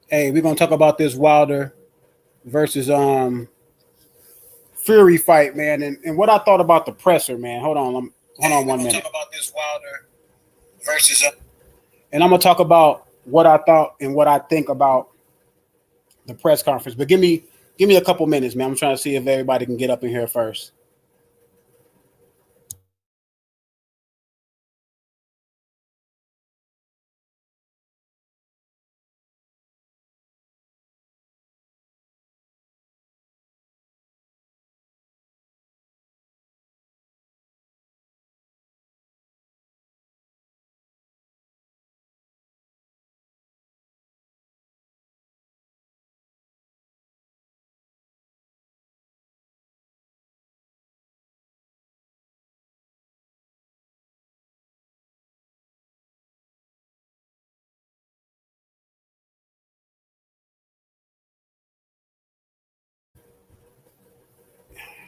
Hey, we're gonna talk about this Wilder versus Fury fight, man, and what I thought about the presser, man. Hold on one minute. Talk about this Wilder versus, and I'm gonna talk about what I thought and what I think about the press conference. But give me a couple minutes, man. I'm trying to see if everybody can get up in here first.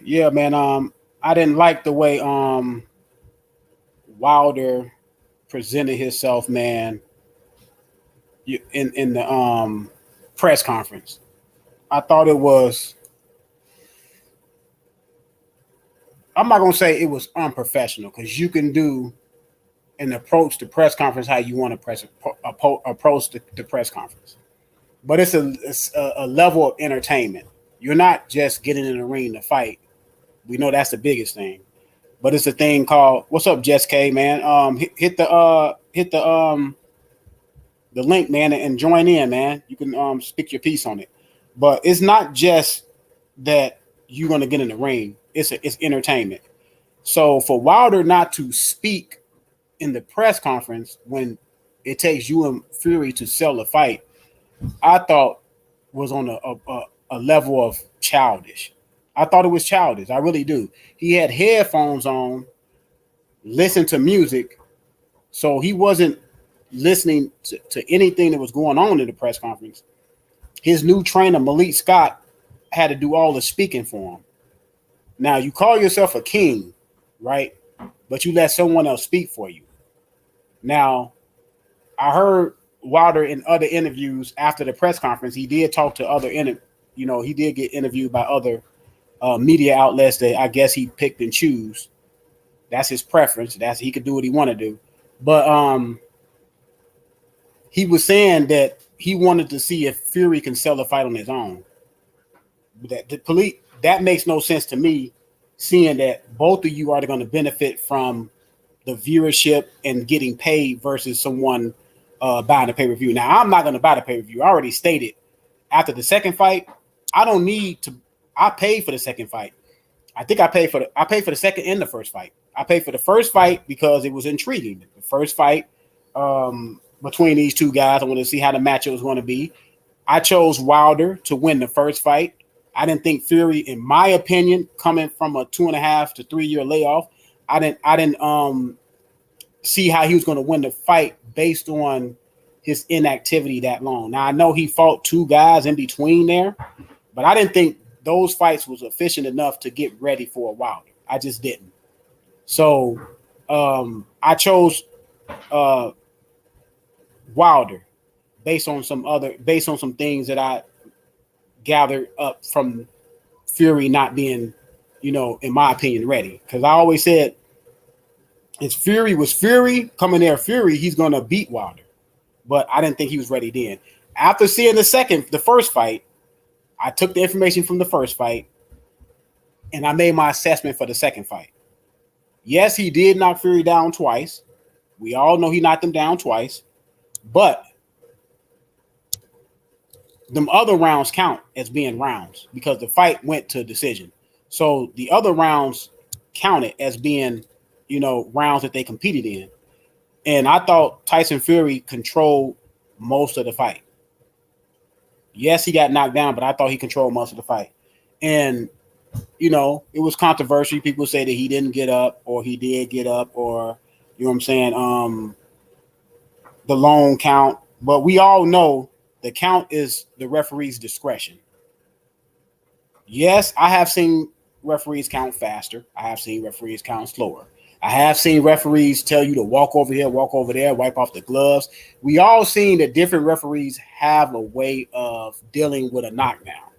Yeah, man. I didn't like the way Wilder presented himself, man, in the press conference. I thought it was. I'm not gonna say it was unprofessional because you can do and approach the press conference how you want to approach the press conference. But it's a level of entertainment. You're not just getting in the ring to fight. We know that's the biggest thing. But it's a thing called what's up, Jess K, man. Hit the link, man, and join in, man. You can speak your piece on it. But it's not just that you're gonna get in the ring. It's entertainment. So for Wilder not to speak in the press conference when it takes you and Fury to sell the fight, I thought was on a level of childish. I thought it was childish. I really do. He had headphones on, listened to music, so he wasn't listening to anything that was going on in the press conference. His new trainer, Malik Scott, had to do all the speaking for him. Now, you call yourself a king, right? But you let someone else speak for you. Now, I heard Wilder in other interviews after the press conference, he did talk to he did get interviewed by other media outlets that I guess he picked and choose. That's his preference. That's he could do what he want to do. But he was saying that he wanted to see if Fury can sell the fight on his own. That makes no sense to me, seeing that both of you are going to benefit from the viewership and getting paid versus someone buying a pay-per-view. Now, I'm not going to buy the pay-per-view. I already stated after the second fight, I don't need to. I paid for the second fight. I think I paid for the second and the first fight. I paid for the first fight because it was intriguing. The first fight between these two guys, I wanted to see how the matchup was going to be. I chose Wilder to win the first fight. I didn't think Fury, in my opinion, coming from a 2.5 to 3 year layoff, I didn't see how he was going to win the fight based on his inactivity that long. Now I know he fought two guys in between there, but I didn't think those fights was efficient enough to get ready for a Wilder. I just didn't. So I chose Wilder based on some things that I gathered up from Fury not being, in my opinion, ready. Because I always said, if Fury was Fury coming there, Fury, he's gonna beat Wilder. But I didn't think he was ready then. After seeing the first fight, I took the information from the first fight and I made my assessment for the second fight. Yes, he did knock Fury down twice. We all know he knocked him down twice, but them other rounds count as being rounds because the fight went to decision. So the other rounds counted as being, rounds that they competed in. And I thought Tyson Fury controlled most of the fight. Yes, he got knocked down, but I thought he controlled most of the fight. And, it was controversial. People say that he didn't get up or he did get up or, you know what I'm saying, the lone count. But we all know the count is the referee's discretion. Yes, I have seen referees count faster. I have seen referees count slower. I have seen referees tell you to walk over here, walk over there, wipe off the gloves. We all seen that different referees have a way of dealing with a knockdown.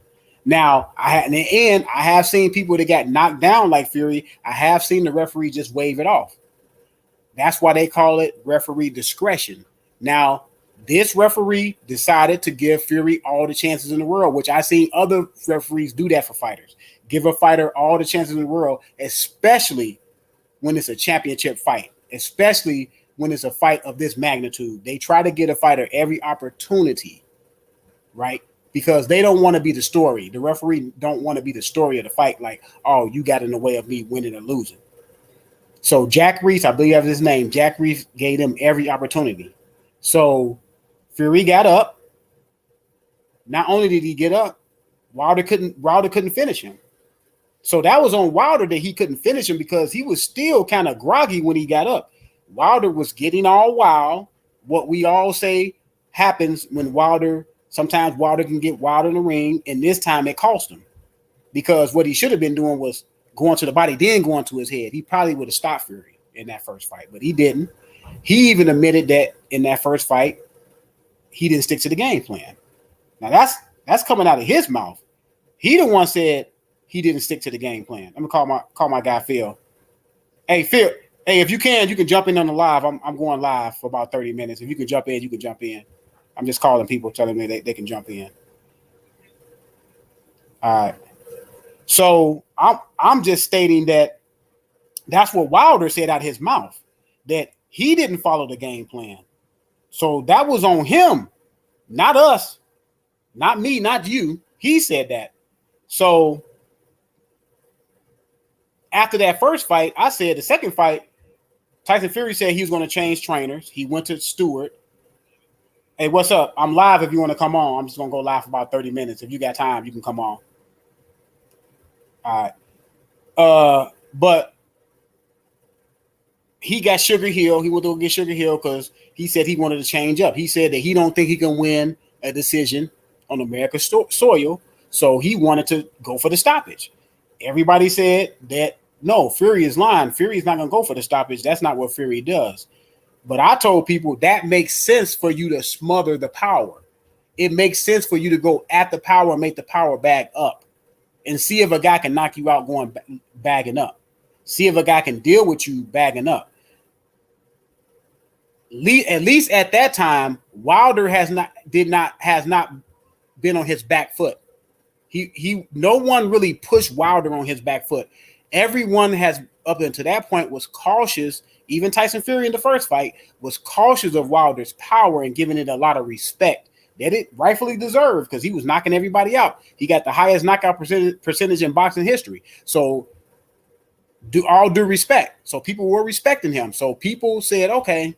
Now, in the end, I have seen people that got knocked down like Fury. I have seen the referee just wave it off. That's why they call it referee discretion. Now, this referee decided to give Fury all the chances in the world, which I seen other referees do that for fighters. Give a fighter all the chances in the world, especially when it's a championship fight, especially when it's a fight of this magnitude. They try to get a fighter every opportunity, right? Because they don't want to be the story. The referee don't want to be the story of the fight, like, oh, you got in the way of me winning or losing. So Jack Reese, I believe that's his name, Jack Reese gave him every opportunity. So Fury got up. Not only did he get up, Wilder couldn't finish him. So that was on Wilder that he couldn't finish him because he was still kind of groggy when he got up. Wilder was getting all wild. What we all say happens when sometimes Wilder can get wild in the ring, and this time it cost him. Because what he should have been doing was going to the body, then going to his head. He probably would have stopped Fury in that first fight, but he didn't. He even admitted that in that first fight, he didn't stick to the game plan. Now that's coming out of his mouth. He the one said he didn't stick to the game plan. I'm gonna call my guy Phil. Hey Phil, hey, if you can jump in on the live. I'm going live for about 30 minutes. If you can jump in, you can jump in. I'm just calling people, telling them they can jump in. All right. So I'm just stating that that's what Wilder said out of his mouth, that he didn't follow the game plan. So that was on him, not us, not me, not you. He said that. So after that first fight, I said the second fight, Tyson Fury said he was going to change trainers. He went to Stewart. Hey, what's up? I'm live if you want to come on. I'm just going to go live for about 30 minutes. If you got time, you can come on. All right. But he got Sugar Hill. He went to get Sugar Hill because he said he wanted to change up. He said that he don't think he can win a decision on America's soil, so he wanted to go for the stoppage. Everybody said that, no, Fury is lying. Fury is not going to go for the stoppage. That's not what Fury does. But I told people that makes sense for you to smother the power. It makes sense for you to go at the power and make the power bag up and see if a guy can knock you out going bagging up. See if a guy can deal with you bagging up. At least at that time, Wilder has not been on his back foot. No one really pushed Wilder on his back foot. Everyone has up until that point was cautious. Even Tyson Fury in the first fight was cautious of Wilder's power and giving it a lot of respect that it rightfully deserved because he was knocking everybody out. He got the highest knockout percentage in boxing history. So due respect. So people were respecting him. So people said, okay,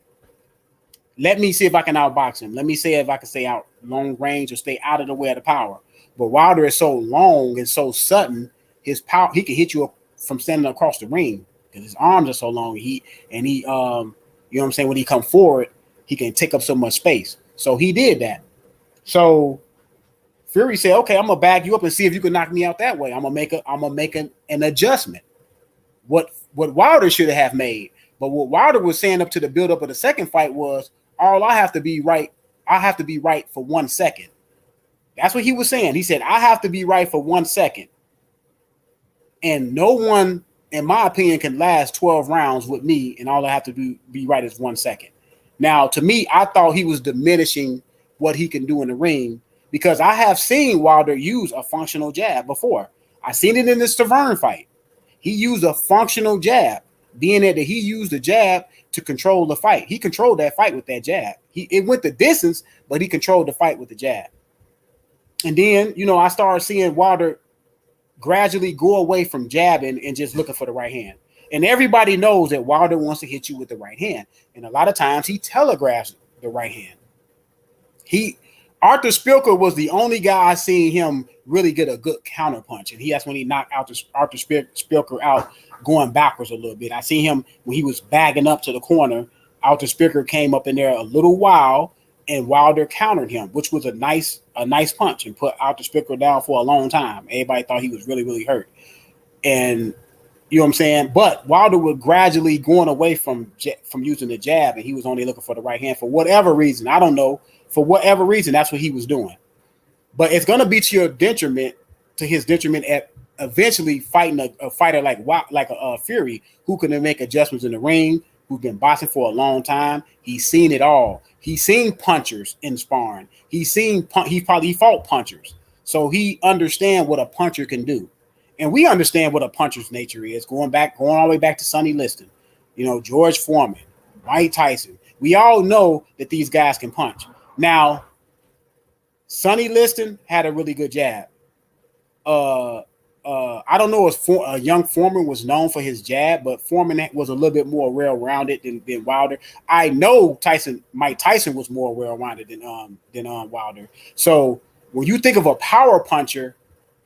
let me see if I can outbox him. Let me see if I can stay out long range or stay out of the way of the power. But Wilder is so long and so sudden, his power, he can hit you from standing across the ring because his arms are so long. You know what I'm saying? When he come forward, he can take up so much space. So he did that. So Fury said, okay, I'm gonna bag you up and see if you can knock me out that way. I'm gonna make an adjustment. What Wilder should have made. But what Wilder was saying up to the buildup of the second fight was, I have to be right for 1 second. That's what he was saying. He said, I have to be right for 1 second. And no one, in my opinion, can last 12 rounds with me, and all I have to be right is 1 second. Now, to me, I thought he was diminishing what he can do in the ring because I have seen Wilder use a functional jab before. I seen it in the Stavern fight. He used a functional jab, being that he used the jab to control the fight. He controlled that fight with that jab. It went the distance, but he controlled the fight with the jab. And then, I started seeing Wilder gradually go away from jabbing and just looking for the right hand. And everybody knows that Wilder wants to hit you with the right hand. And a lot of times he telegraphs the right hand. Arthur Spilker was the only guy I seen him really get a good counter punch. And that's when he knocked Arthur Spilker out going backwards a little bit. I seen him when he was bagging up to the corner. Arthur Spilker came up in there a little while and Wilder countered him, which was a nice punch and put Arthur Spilker down for a long time. Everybody thought he was really, really hurt. And You know what I'm saying? But Wilder was gradually going away from using the jab, and he was only looking for the right hand for whatever reason. I don't know. For whatever reason, that's what he was doing. But it's going to be to your detriment, to his detriment, at eventually fighting a fighter like a Fury, who can make adjustments in the ring, who's been boxing for a long time. He's seen it all. He's seen punchers in sparring. He fought punchers, so he understands what a puncher can do, and we understand what a puncher's nature is. Going all the way back to Sonny Liston, George Foreman, Mike Tyson. We all know that these guys can punch. Now, Sonny Liston had a really good jab. I don't know if a young Foreman was known for his jab, but Foreman was a little bit more well-rounded than Wilder. I know Mike Tyson was more well-rounded than Wilder. So when you think of a power puncher,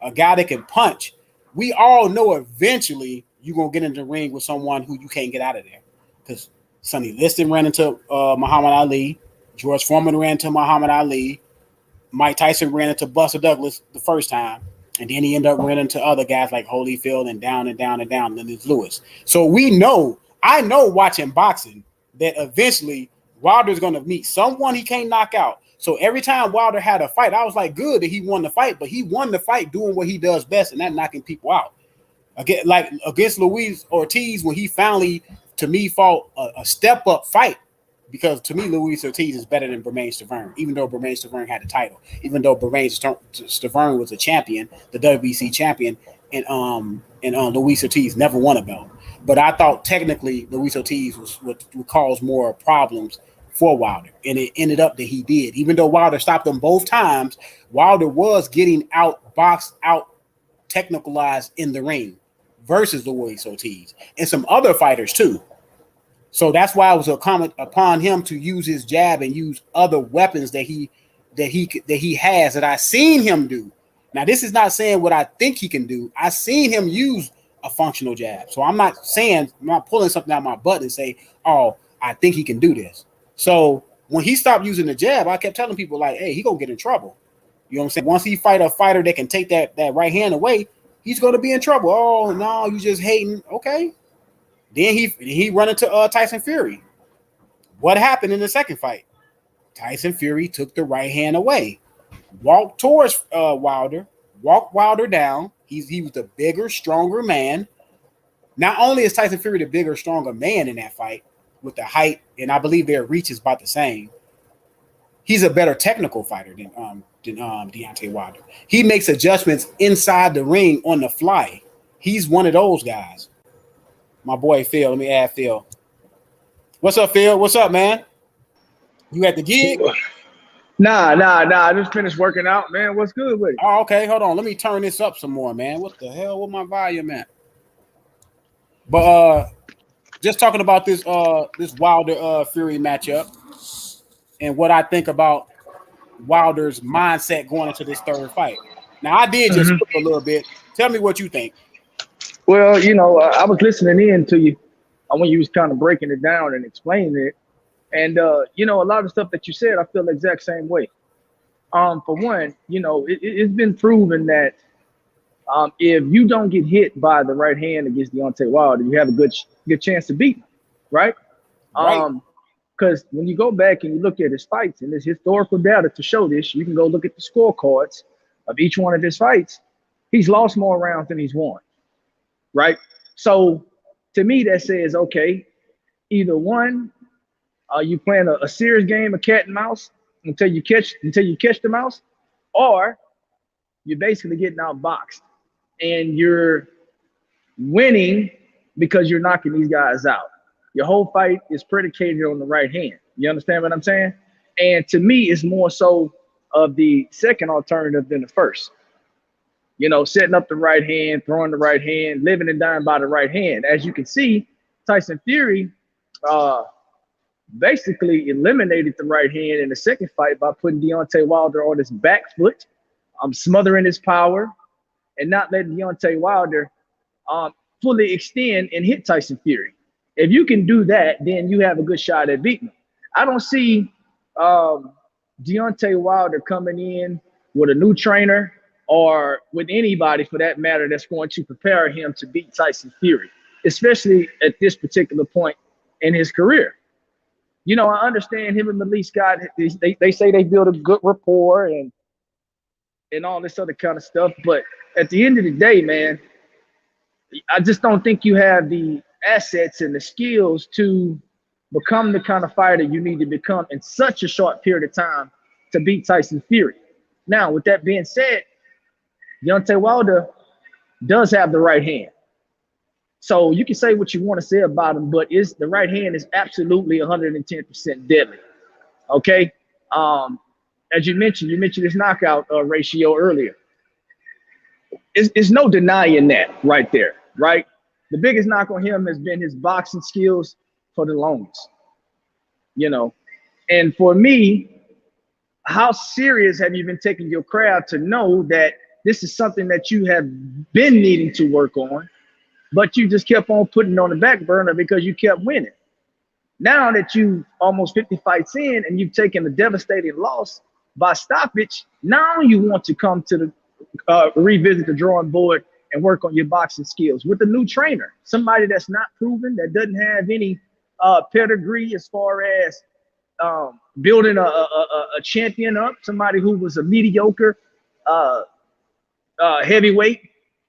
a guy that can punch, we all know eventually you're gonna get in the ring with someone who you can't get out of there. Because Sonny Liston ran into Muhammad Ali, George Foreman ran into Muhammad Ali, Mike Tyson ran into Buster Douglas the first time. And then he ended up running into other guys like Holyfield and down, Lennox Lewis. So I know watching boxing that eventually Wilder's going to meet someone he can't knock out. So every time Wilder had a fight, I was like, good that he won the fight, but he won the fight doing what he does best, and that knocking people out. Against Luis Ortiz, when he finally, to me, fought a step-up fight, because to me, Luis Ortiz is better than Bermane Stiverne, even though Bermane Stiverne had the title, even though Bermane Stiverne was a champion, the WBC champion, and Luis Ortiz never won a belt. But I thought technically Luis Ortiz would cause more problems for Wilder, and it ended up that he did. Even though Wilder stopped him both times, Wilder was getting boxed out, technicalized in the ring versus Luis Ortiz and some other fighters too. So that's why it was incumbent upon him to use his jab and use other weapons that he has that I seen him do. Now, this is not saying what I think he can do. I seen him use a functional jab. So I'm not pulling something out of my butt and say, oh, I think he can do this. So when he stopped using the jab, I kept telling people like, hey, he gonna get in trouble. You know what I'm saying? Once he fight a fighter that can take that right hand away, he's gonna be in trouble. Oh no, you just hating. Okay. Then he run into Tyson Fury. What happened in the second fight? Tyson Fury took the right hand away, walked towards Wilder, walked Wilder down. He was the bigger, stronger man. Not only is Tyson Fury the bigger, stronger man in that fight with the height, and I believe their reach is about the same, he's a better technical fighter than Deontay Wilder. He makes adjustments inside the ring on the fly. He's one of those guys. My boy Phil, let me add Phil. What's up, Phil? What's up, man? You at the gig? Nah. I just finished working out, man. What's good with it? Oh, okay. Hold on. Let me turn this up some more, man. What the hell? Where my volume at? But just talking about this Wilder Fury matchup and what I think about Wilder's mindset going into this third fight. Now, I did just skip a little bit. Tell me what you think. Well, I was listening in to you when you was kind of breaking it down and explaining it. And, a lot of stuff that you said, I feel the exact same way. For one, it's been proven that if you don't get hit by the right hand against Deontay Wilder, you have a good chance to beat him, right? Because when you go back and you look at his fights, and there's historical data to show this, you can go look at the scorecards of each one of his fights. He's lost more rounds than he's won. Right. So to me, that says, okay, either one, you playing a serious game of cat and mouse until you catch the mouse, or you're basically getting outboxed and you're winning because you're knocking these guys out. Your whole fight is predicated on the right hand. You understand what I'm saying? And to me, it's more so of the second alternative than the first. Setting up the right hand, throwing the right hand, living and dying by the right hand. As you can see, Tyson Fury basically eliminated the right hand in the second fight by putting Deontay Wilder on his back foot, smothering his power, and not letting Deontay Wilder fully extend and hit Tyson Fury. If you can do that, then you have a good shot at beating him. I don't see Deontay Wilder coming in with a new trainer or with anybody for that matter that's going to prepare him to beat Tyson Fury, especially at this particular point in his career. You know, I understand him and Malik Scott. They say they build a good rapport and all this other kind of stuff. But at the end of the day, man, I just don't think you have the assets and the skills to become the kind of fighter you need to become in such a short period of time to beat Tyson Fury. Now, with that being said, Deontay Wilder does have the right hand. So you can say what you want to say about him, but the right hand is absolutely 110% deadly. Okay. As you mentioned his knockout ratio earlier. It's no denying that right there, right? The biggest knock on him has been his boxing skills for the longest, you know. And for me, how serious have you been taking your craft to know that this is something that you have been needing to work on, but you just kept on putting it on the back burner because you kept winning? Now that you almost 50 fights in and you've taken a devastating loss by stoppage, now you want to come to the revisit the drawing board and work on your boxing skills with a new trainer, somebody that's not proven, that doesn't have any pedigree as far as building a champion up, somebody who was a mediocre heavyweight,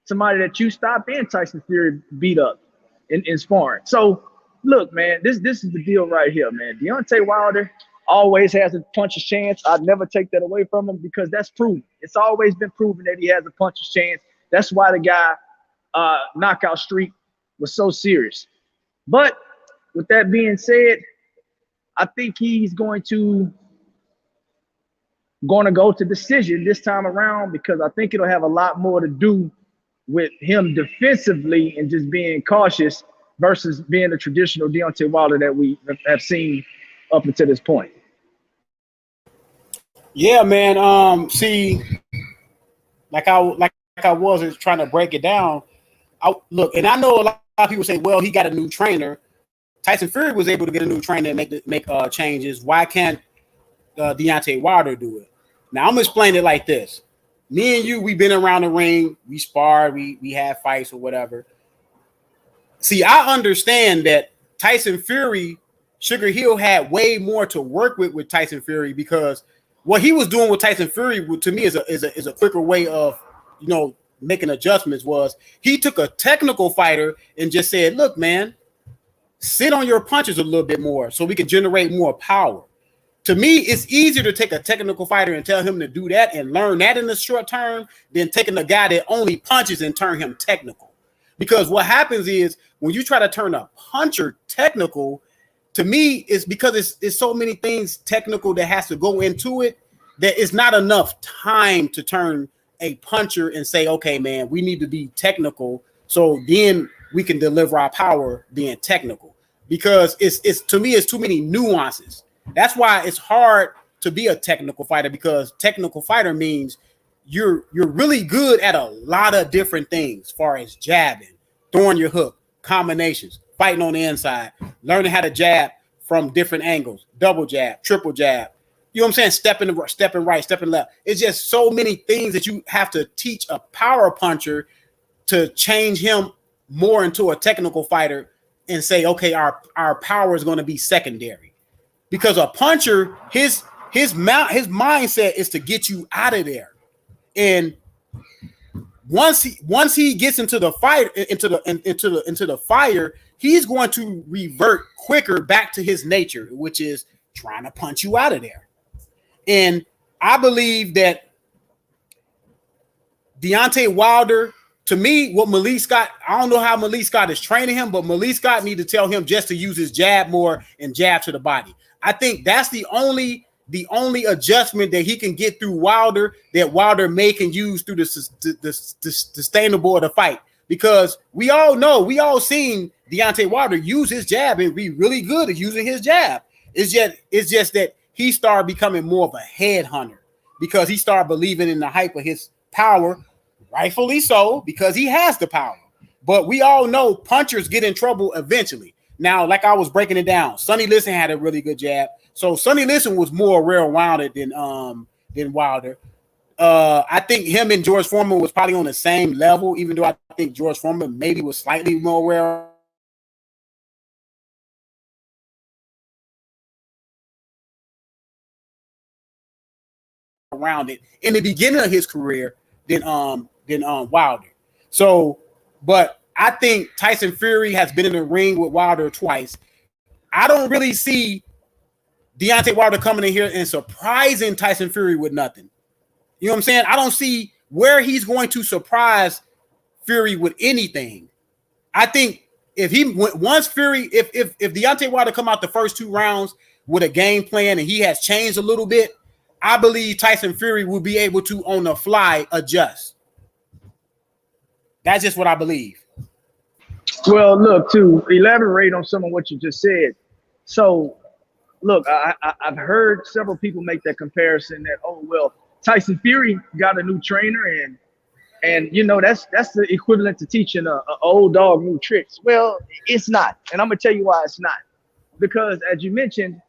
somebody that you stopped and Tyson Fury beat up in sparring. So look, man, this is the deal right here, man. Deontay Wilder always has a puncher's chance. I'd never take that away from him because that's proven. It's always been proven that he has a puncher's chance. That's why the guy knockout streak was so serious. But with that being said, I think he's going to go to decision this time around because I think it'll have a lot more to do with him defensively and just being cautious versus being the traditional Deontay Wilder that we have seen up until this point. Yeah, man. See, like I was trying to break it down. Look, and I know a lot of people say, well, he got a new trainer. Tyson Fury was able to get a new trainer and make changes. Why can't Deontay Wilder do it? Now, I'm going to explain it like this. Me and you, we've been around the ring. We sparred. We had fights or whatever. See, I understand that Tyson Fury, Sugar Hill had way more to work with Tyson Fury because what he was doing with Tyson Fury, to me, is a quicker way of, making adjustments. Was he took a technical fighter and just said, look, man, sit on your punches a little bit more so we can generate more power. To me, it's easier to take a technical fighter and tell him to do that and learn that in the short term than taking a guy that only punches and turn him technical. Because what happens is when you try to turn a puncher technical, to me, it's because it's so many things technical that has to go into it that it's not enough time to turn a puncher and say, okay, man, we need to be technical so then we can deliver our power being technical. Because it's to me, it's too many nuances. That's why it's hard to be a technical fighter, because technical fighter means you're really good at a lot of different things as far as jabbing, throwing your hook, combinations, fighting on the inside, learning how to jab from different angles, double jab, triple jab. You know what I'm saying? Stepping right, stepping left. It's just so many things that you have to teach a power puncher to change him more into a technical fighter and say, okay, our power is going to be secondary. Because a puncher, his mindset is to get you out of there. And once he gets into the fight, into the fire, he's going to revert quicker back to his nature, which is trying to punch you out of there. And I believe that Deontay Wilder, to me, what Malik Scott, I don't know how Malik Scott is training him, but Malik Scott need to tell him just to use his jab more and jab to the body. I think that's the only adjustment that he can get through Wilder that Wilder may can use through the sustainable of the fight. Because we all know, we all seen Deontay Wilder use his jab and be really good at using his jab. It's just that he started becoming more of a headhunter because he started believing in the hype of his power, rightfully so, because he has the power. But we all know punchers get in trouble eventually. Now, like I was breaking it down, Sonny Liston had a really good jab. So Sonny Liston was more well-rounded than Wilder. I think him and George Foreman was probably on the same level, even though I think George Foreman maybe was slightly more well rounded in the beginning of his career than Wilder. So, but I think Tyson Fury has been in the ring with Wilder twice. I don't really see Deontay Wilder coming in here and surprising Tyson Fury with nothing. You know what I'm saying? I don't see where he's going to surprise Fury with anything. I think if Deontay Wilder come out the first 2 rounds with a game plan and he has changed a little bit, I believe Tyson Fury will be able to on the fly adjust. That's just what I believe. Well, look, to elaborate on some of what you just said. So, look, I've heard several people make that comparison that, oh, well, Tyson Fury got a new trainer and you know, that's the equivalent to teaching a old dog new tricks. Well, it's not. And I'm going to tell you why it's not. Because as you mentioned,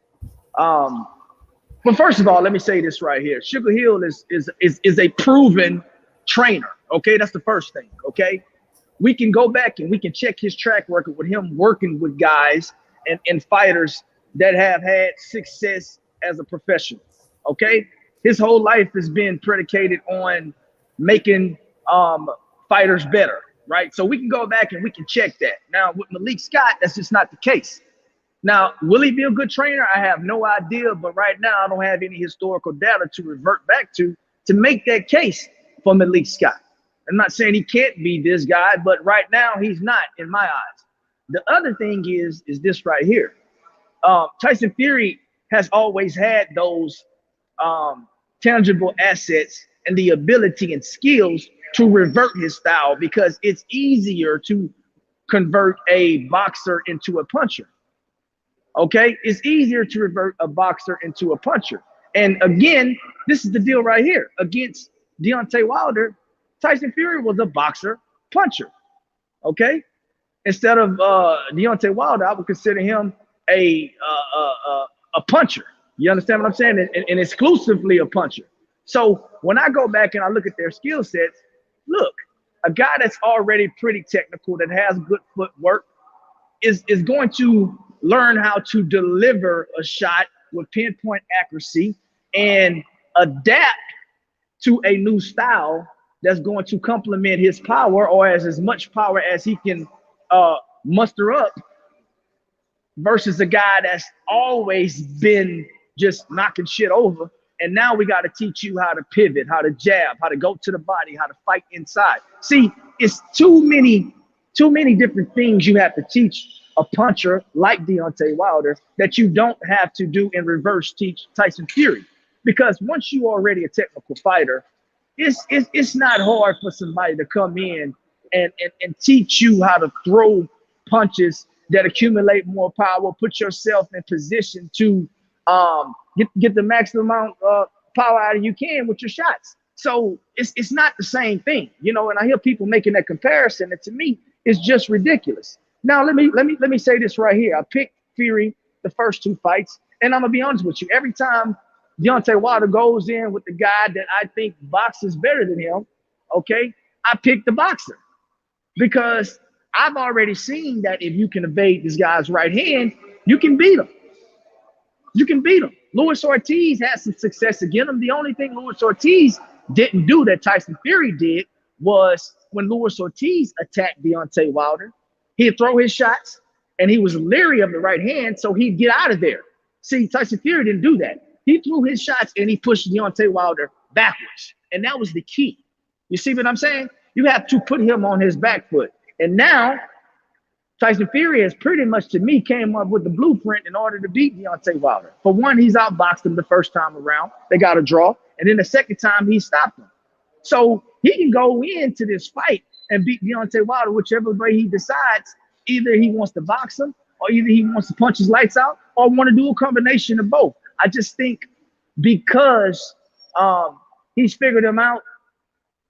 well, first of all, let me say this right here. Sugar Hill is a proven trainer. Okay, that's the first thing. Okay, we can go back and we can check his track record with him working with guys and fighters that have had success as a professional. Okay, his whole life has been predicated on making fighters better, right? So we can go back and we can check that. Now with Malik Scott, that's just not the case. Now, will he be a good trainer? I have no idea, but right now I don't have any historical data to revert back to make that case for Malik Scott. I'm not saying he can't be this guy, but right now he's not in my eyes. The other thing is this right here. Tyson Fury has always had those tangible assets and the ability and skills to revert his style because it's easier to convert a boxer into a puncher. Okay, it's easier to revert a boxer into a puncher. And again, this is the deal right here. Against Deontay Wilder, Tyson Fury was a boxer puncher. Okay, instead of Deontay Wilder, I would consider him a puncher. You understand what I'm saying? And exclusively a puncher. So when I go back and I look at their skill sets, look, a guy that's already pretty technical, that has good footwork, is going to learn how to deliver a shot with pinpoint accuracy and adapt to a new style that's going to complement his power or as much power as he can muster up versus a guy that's always been just knocking shit over. And now we got to teach you how to pivot, how to jab, how to go to the body, how to fight inside. See, it's too many different things you have to teach a puncher like Deontay Wilder that you don't have to do in reverse teach Tyson Fury. Because once you are already a technical fighter, it's not hard for somebody to come in and teach you how to throw punches that accumulate more power, put yourself in position to get the maximum amount of power out of you can with your shots. So it's not the same thing, you know. And I hear people making that comparison, and to me, it's just ridiculous. Now let me say this right here. I picked Fury the first 2 fights, and I'm gonna be honest with you. Every time Deontay Wilder goes in with the guy that I think boxes better than him, okay, I pick the boxer because I've already seen that if you can evade this guy's right hand, you can beat him. You can beat him. Luis Ortiz had some success against him. The only thing Luis Ortiz didn't do that Tyson Fury did was when Luis Ortiz attacked Deontay Wilder, he'd throw his shots and he was leery of the right hand, so he'd get out of there. See, Tyson Fury didn't do that. He threw his shots and he pushed Deontay Wilder backwards. And that was the key. You see what I'm saying? You have to put him on his back foot. And now Tyson Fury has pretty much, to me, came up with the blueprint in order to beat Deontay Wilder. For one, he's outboxed him the first time around. They got a draw. And then the second time, he stopped him. So he can go into this fight and beat Deontay Wilder whichever way he decides. Either he wants to box him, or either he wants to punch his lights out, or want to do a combination of both. I just think because he's figured him out,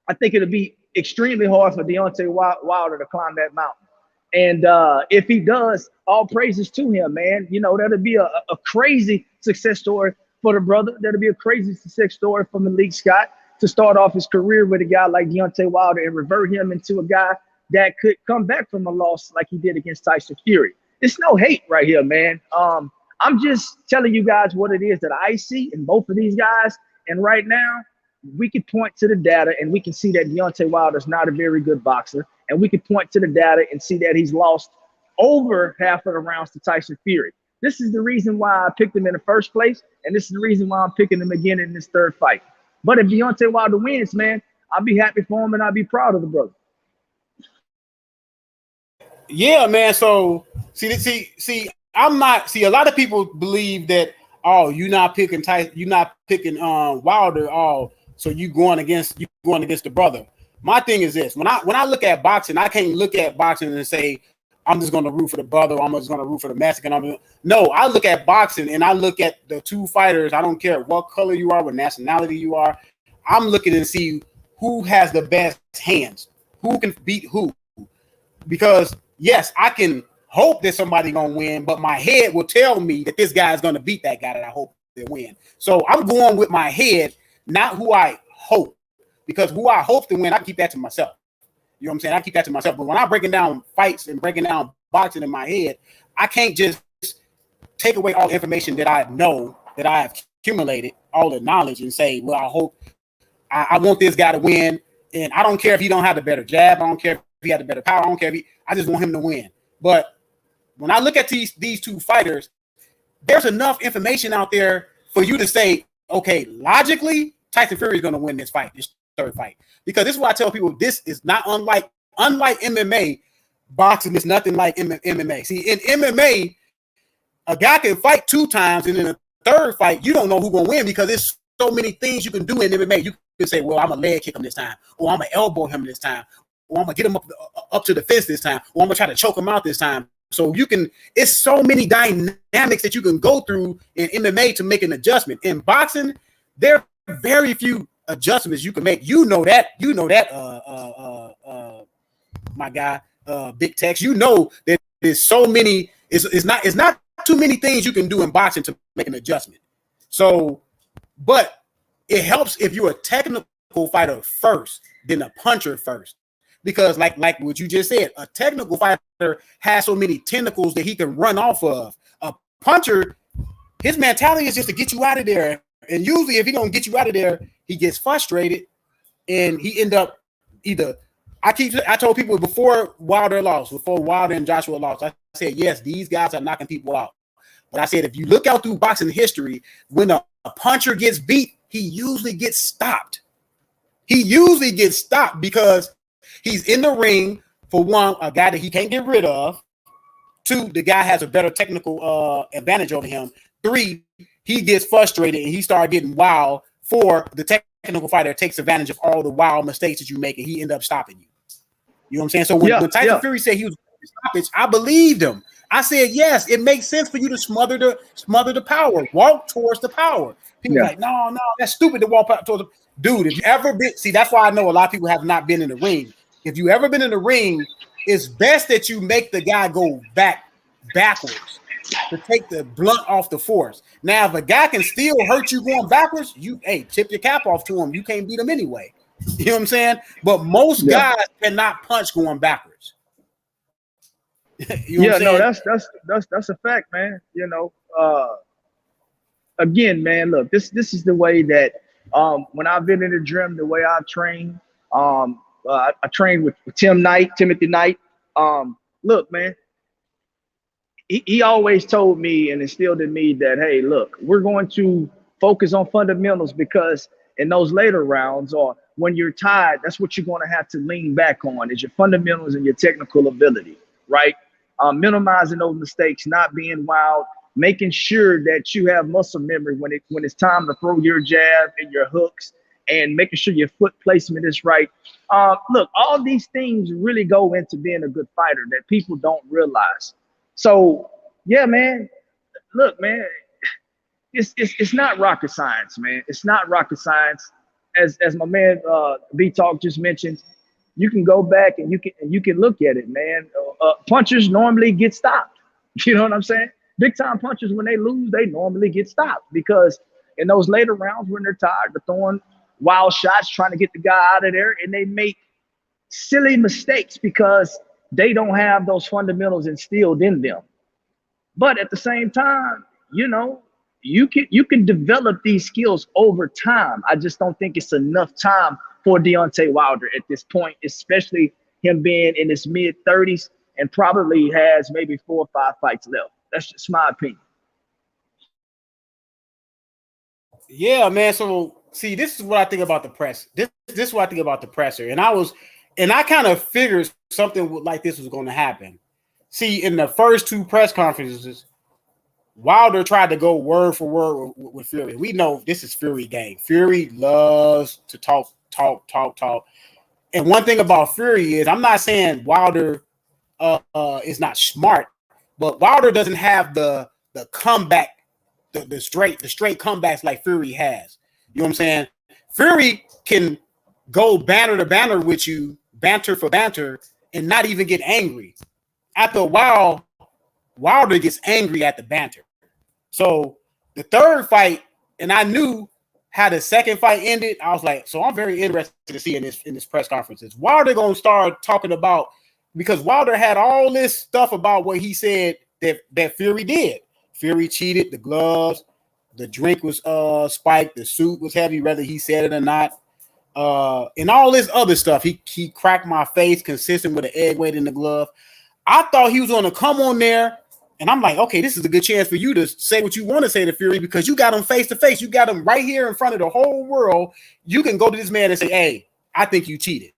I think it'll be extremely hard for Deontay Wilder to climb that mountain. And if he does, all praises to him, man. You know, that'll be a crazy success story for the brother. That'll be a crazy success story for Malik Scott to start off his career with a guy like Deontay Wilder and revert him into a guy that could come back from a loss like he did against Tyson Fury. It's no hate right here, man. I'm just telling you guys what it is that I see in both of these guys. And right now, we can point to the data and we can see that Deontay Wilder is not a very good boxer. And we can point to the data and see that he's lost over half of the rounds to Tyson Fury. This is the reason why I picked him in the first place. And this is the reason why I'm picking him again in this third fight. But if Deontay Wilder wins, man, I'll be happy for him and I'll be proud of the brother. Yeah, man. So see, I'm not. See, a lot of people believe that you're not picking Tyson, you're not picking Wilder. So you going against the brother. My thing is this: when I look at boxing, I can't look at boxing and say I'm just going to root for the brother. Or I'm just going to root for the Mexican. No, I look at boxing and I look at the two fighters. I don't care what color you are, what nationality you are. I'm looking to see who has the best hands, who can beat who. Because yes, I can hope that somebody gonna win, but my head will tell me that this guy is gonna beat that guy that I hope they win. So I'm going with my head, not who I hope, because who I hope to win, I keep that to myself. You know what I'm saying? I keep that to myself. But when I'm breaking down fights and breaking down boxing in my head, I can't just take away all the information that I know, that I have accumulated, all the knowledge, and say, well, I hope I want this guy to win. And I don't care if he don't have the better jab. I don't care if he had the better power. I don't care I just want him to win. But when I look at these two fighters, there's enough information out there for you to say, okay, logically, Tyson Fury is going to win this fight, this third fight. Because this is why I tell people, this is not unlike MMA. Boxing is nothing like MMA. See, in MMA, a guy can fight 2 times, and in a third fight, you don't know who's going to win because there's so many things you can do in MMA. You can say, well, I'm going to leg kick him this time, or I'm going to elbow him this time, or I'm going to get him up to the fence this time, or I'm going to try to choke him out this time. So it's so many dynamics that you can go through in MMA to make an adjustment. In boxing, there are very few adjustments you can make. You know that, my guy, Big Tex. You know that there's so many. It's not too many things you can do in boxing to make an adjustment. So, but it helps if you're a technical fighter first, then a puncher first. Because like what you just said, a technical fighter has so many tentacles that he can run off of. A puncher, his mentality is just to get you out of there. And usually if he don't get you out of there, he gets frustrated and he end up either. I told people before Wilder and Joshua lost, I said, yes, these guys are knocking people out. But I said, if you look out through boxing history, when a puncher gets beat, he usually gets stopped. He usually gets stopped because he's in the ring, for one, a guy that he can't get rid of. 2, the guy has a better technical advantage over him. 3, he gets frustrated and he starts getting wild. 4, the technical fighter takes advantage of all the wild mistakes that you make and he ends up stopping you. You know what I'm saying? So when Tyson Fury said he was going to stop it, I believed him. I said, yes, it makes sense for you to smother the power, walk towards the power. People are like, no, that's stupid to walk towards the dude. If you ever been, see, that's why I know a lot of people have not been in the ring. If you ever been in the ring, it's best that you make the guy go backwards to take the blunt off the force. Now, if a guy can still hurt you going backwards, tip your cap off to him. You can't beat him anyway. You know what I'm saying? But most guys cannot punch going backwards. You know no, that's a fact, man. You know, again, man, look, this is the way that when I've been in the gym, the way I've trained, I trained with Timothy Knight. Look, man, he always told me and instilled in me that, hey, look, we're going to focus on fundamentals because in those later rounds or when you're tired, that's what you're going to have to lean back on is your fundamentals and your technical ability, right? Minimizing those mistakes, not being wild, making sure that you have muscle memory when it's time to throw your jab and your hooks and making sure your foot placement is right. Look, all these things really go into being a good fighter that people don't realize. So, yeah, man, look, man, it's not rocket science, man. It's not rocket science. As my man B-Talk just mentioned, you can go back and you can look at it, man. Punchers normally get stopped. You know what I'm saying? Big time punchers, when they lose, they normally get stopped because in those later rounds when they're tired, they're throwing wild shots trying to get the guy out of there, and they make silly mistakes because they don't have those fundamentals instilled in them. But at the same time, you know, you can develop these skills over time. I just don't think it's enough time for Deontay Wilder at this point, especially him being in his mid-30s and probably has maybe 4 or 5 fights left. That's just my opinion. Yeah, man. So see, this is what I think about the press. This is what I think about the presser. And I kind of figured something like this was going to happen. See, in the first 2 press conferences, Wilder tried to go word for word with Fury. We know this is Fury game. Fury loves to talk. And one thing about Fury is, I'm not saying Wilder is not smart, but Wilder doesn't have the comeback, the straight comebacks like Fury has. You know what I'm saying? Fury can go banter to banter with you, banter for banter, and not even get angry. After a while, Wilder gets angry at the banter. So the third fight, and I knew how the second fight ended. I was like, so I'm very interested to see in this press conference. Is Wilder gonna start talking about, because Wilder had all this stuff about what he said that Fury did. Fury cheated, the gloves, the drink was spiked, the suit was heavy, whether he said it or not. And all this other stuff. He cracked my face consistent with an egg weight in the glove. I thought he was going to come on there, and I'm like, okay, this is a good chance for you to say what you want to say to Fury, because you got him face to face. You got him right here in front of the whole world. You can go to this man and say, hey, I think you cheated.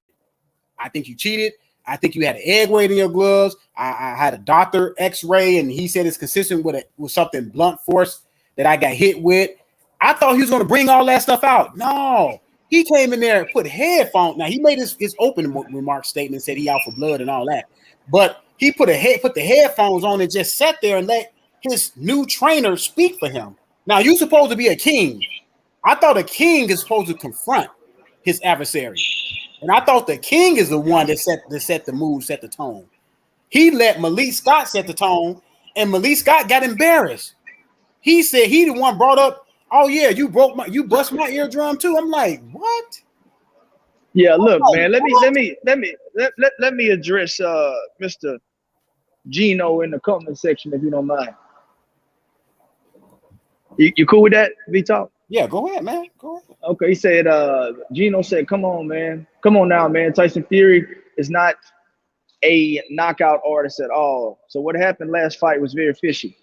I think you cheated. I think you had an egg weight in your gloves. I had a doctor x-ray, and he said it's consistent with something blunt force that I got hit with. I thought he was going to bring all that stuff out. No. He came in there and put headphones. Now, he made his open remark statement, said he out for blood and all that. But he put the headphones on and just sat there and let his new trainer speak for him. Now, you're supposed to be a king. I thought a king is supposed to confront his adversary. And I thought the king is the one that set the mood, set the tone. He let Malik Scott set the tone, and Malik Scott got embarrassed. He said he the one brought up, oh yeah, you bust my eardrum too. I'm like, what? Yeah, look, man. Let me address Mr. Gino in the comment section, if you don't mind. You cool with that, V-Talk? Yeah, go ahead, man. Go ahead. Okay, he said, Gino said, come on, man. Come on now, man. Tyson Fury is not a knockout artist at all. So what happened last fight was very fishy.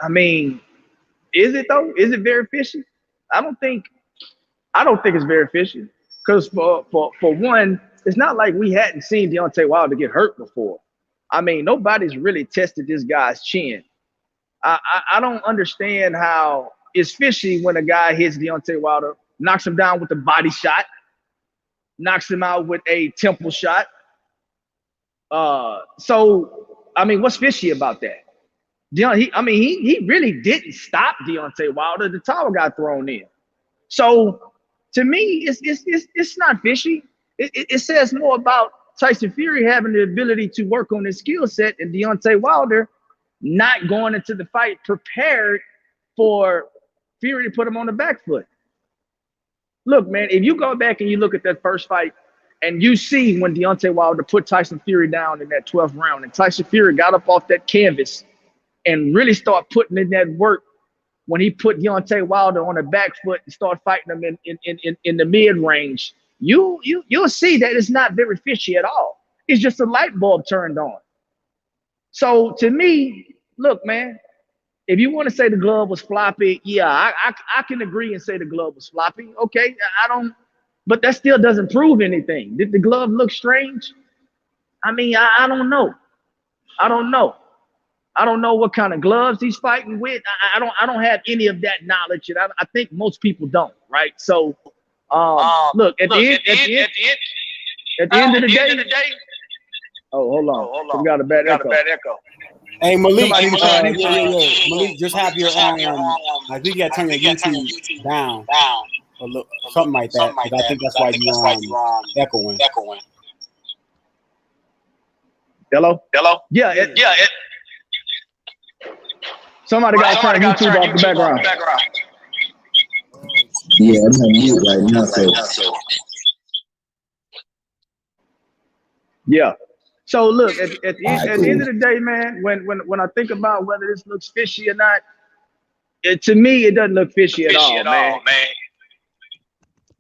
I mean, is it though? Is it very fishy? I don't think it's very fishy. Because for one, it's not like we hadn't seen Deontay Wilder get hurt before. I mean, nobody's really tested this guy's chin. I don't understand how it's fishy when a guy hits Deontay Wilder, knocks him down with a body shot, knocks him out with a temple shot. So, I mean, what's fishy about that? He really didn't stop Deontay Wilder. The towel got thrown in. So, to me, it's not fishy. It says more about Tyson Fury having the ability to work on his skill set, and Deontay Wilder not going into the fight prepared for Fury to put him on the back foot. Look, man, if you go back and you look at that first fight, and you see when Deontay Wilder put Tyson Fury down in that 12th round, and Tyson Fury got up off that canvas and really start putting in that work when he put Deontay Wilder on the back foot and start fighting him in the mid-range, you'll see that it's not very fishy at all. It's just a light bulb turned on. So to me, look, man, if you want to say the glove was floppy, yeah, I can agree and say the glove was floppy. Okay, but that still doesn't prove anything. Did the glove look strange? I mean, I don't know. I don't know what kind of gloves he's fighting with. I don't have any of that knowledge, and I think most people don't, right? So, look, at the end of the day. Oh, hold on. We got a bad echo. Hey, Malik, Malik, just have your I think you got to turn your YouTube down, or look, something like that. I think that's why you're echoing. Hello. Yeah. Somebody got to turn YouTube off the background. Yeah, I'm on mute right now. So Yeah. So look, all right, at the end cool. of the day, man, when I think about whether this looks fishy or not, to me it doesn't look fishy at all, man.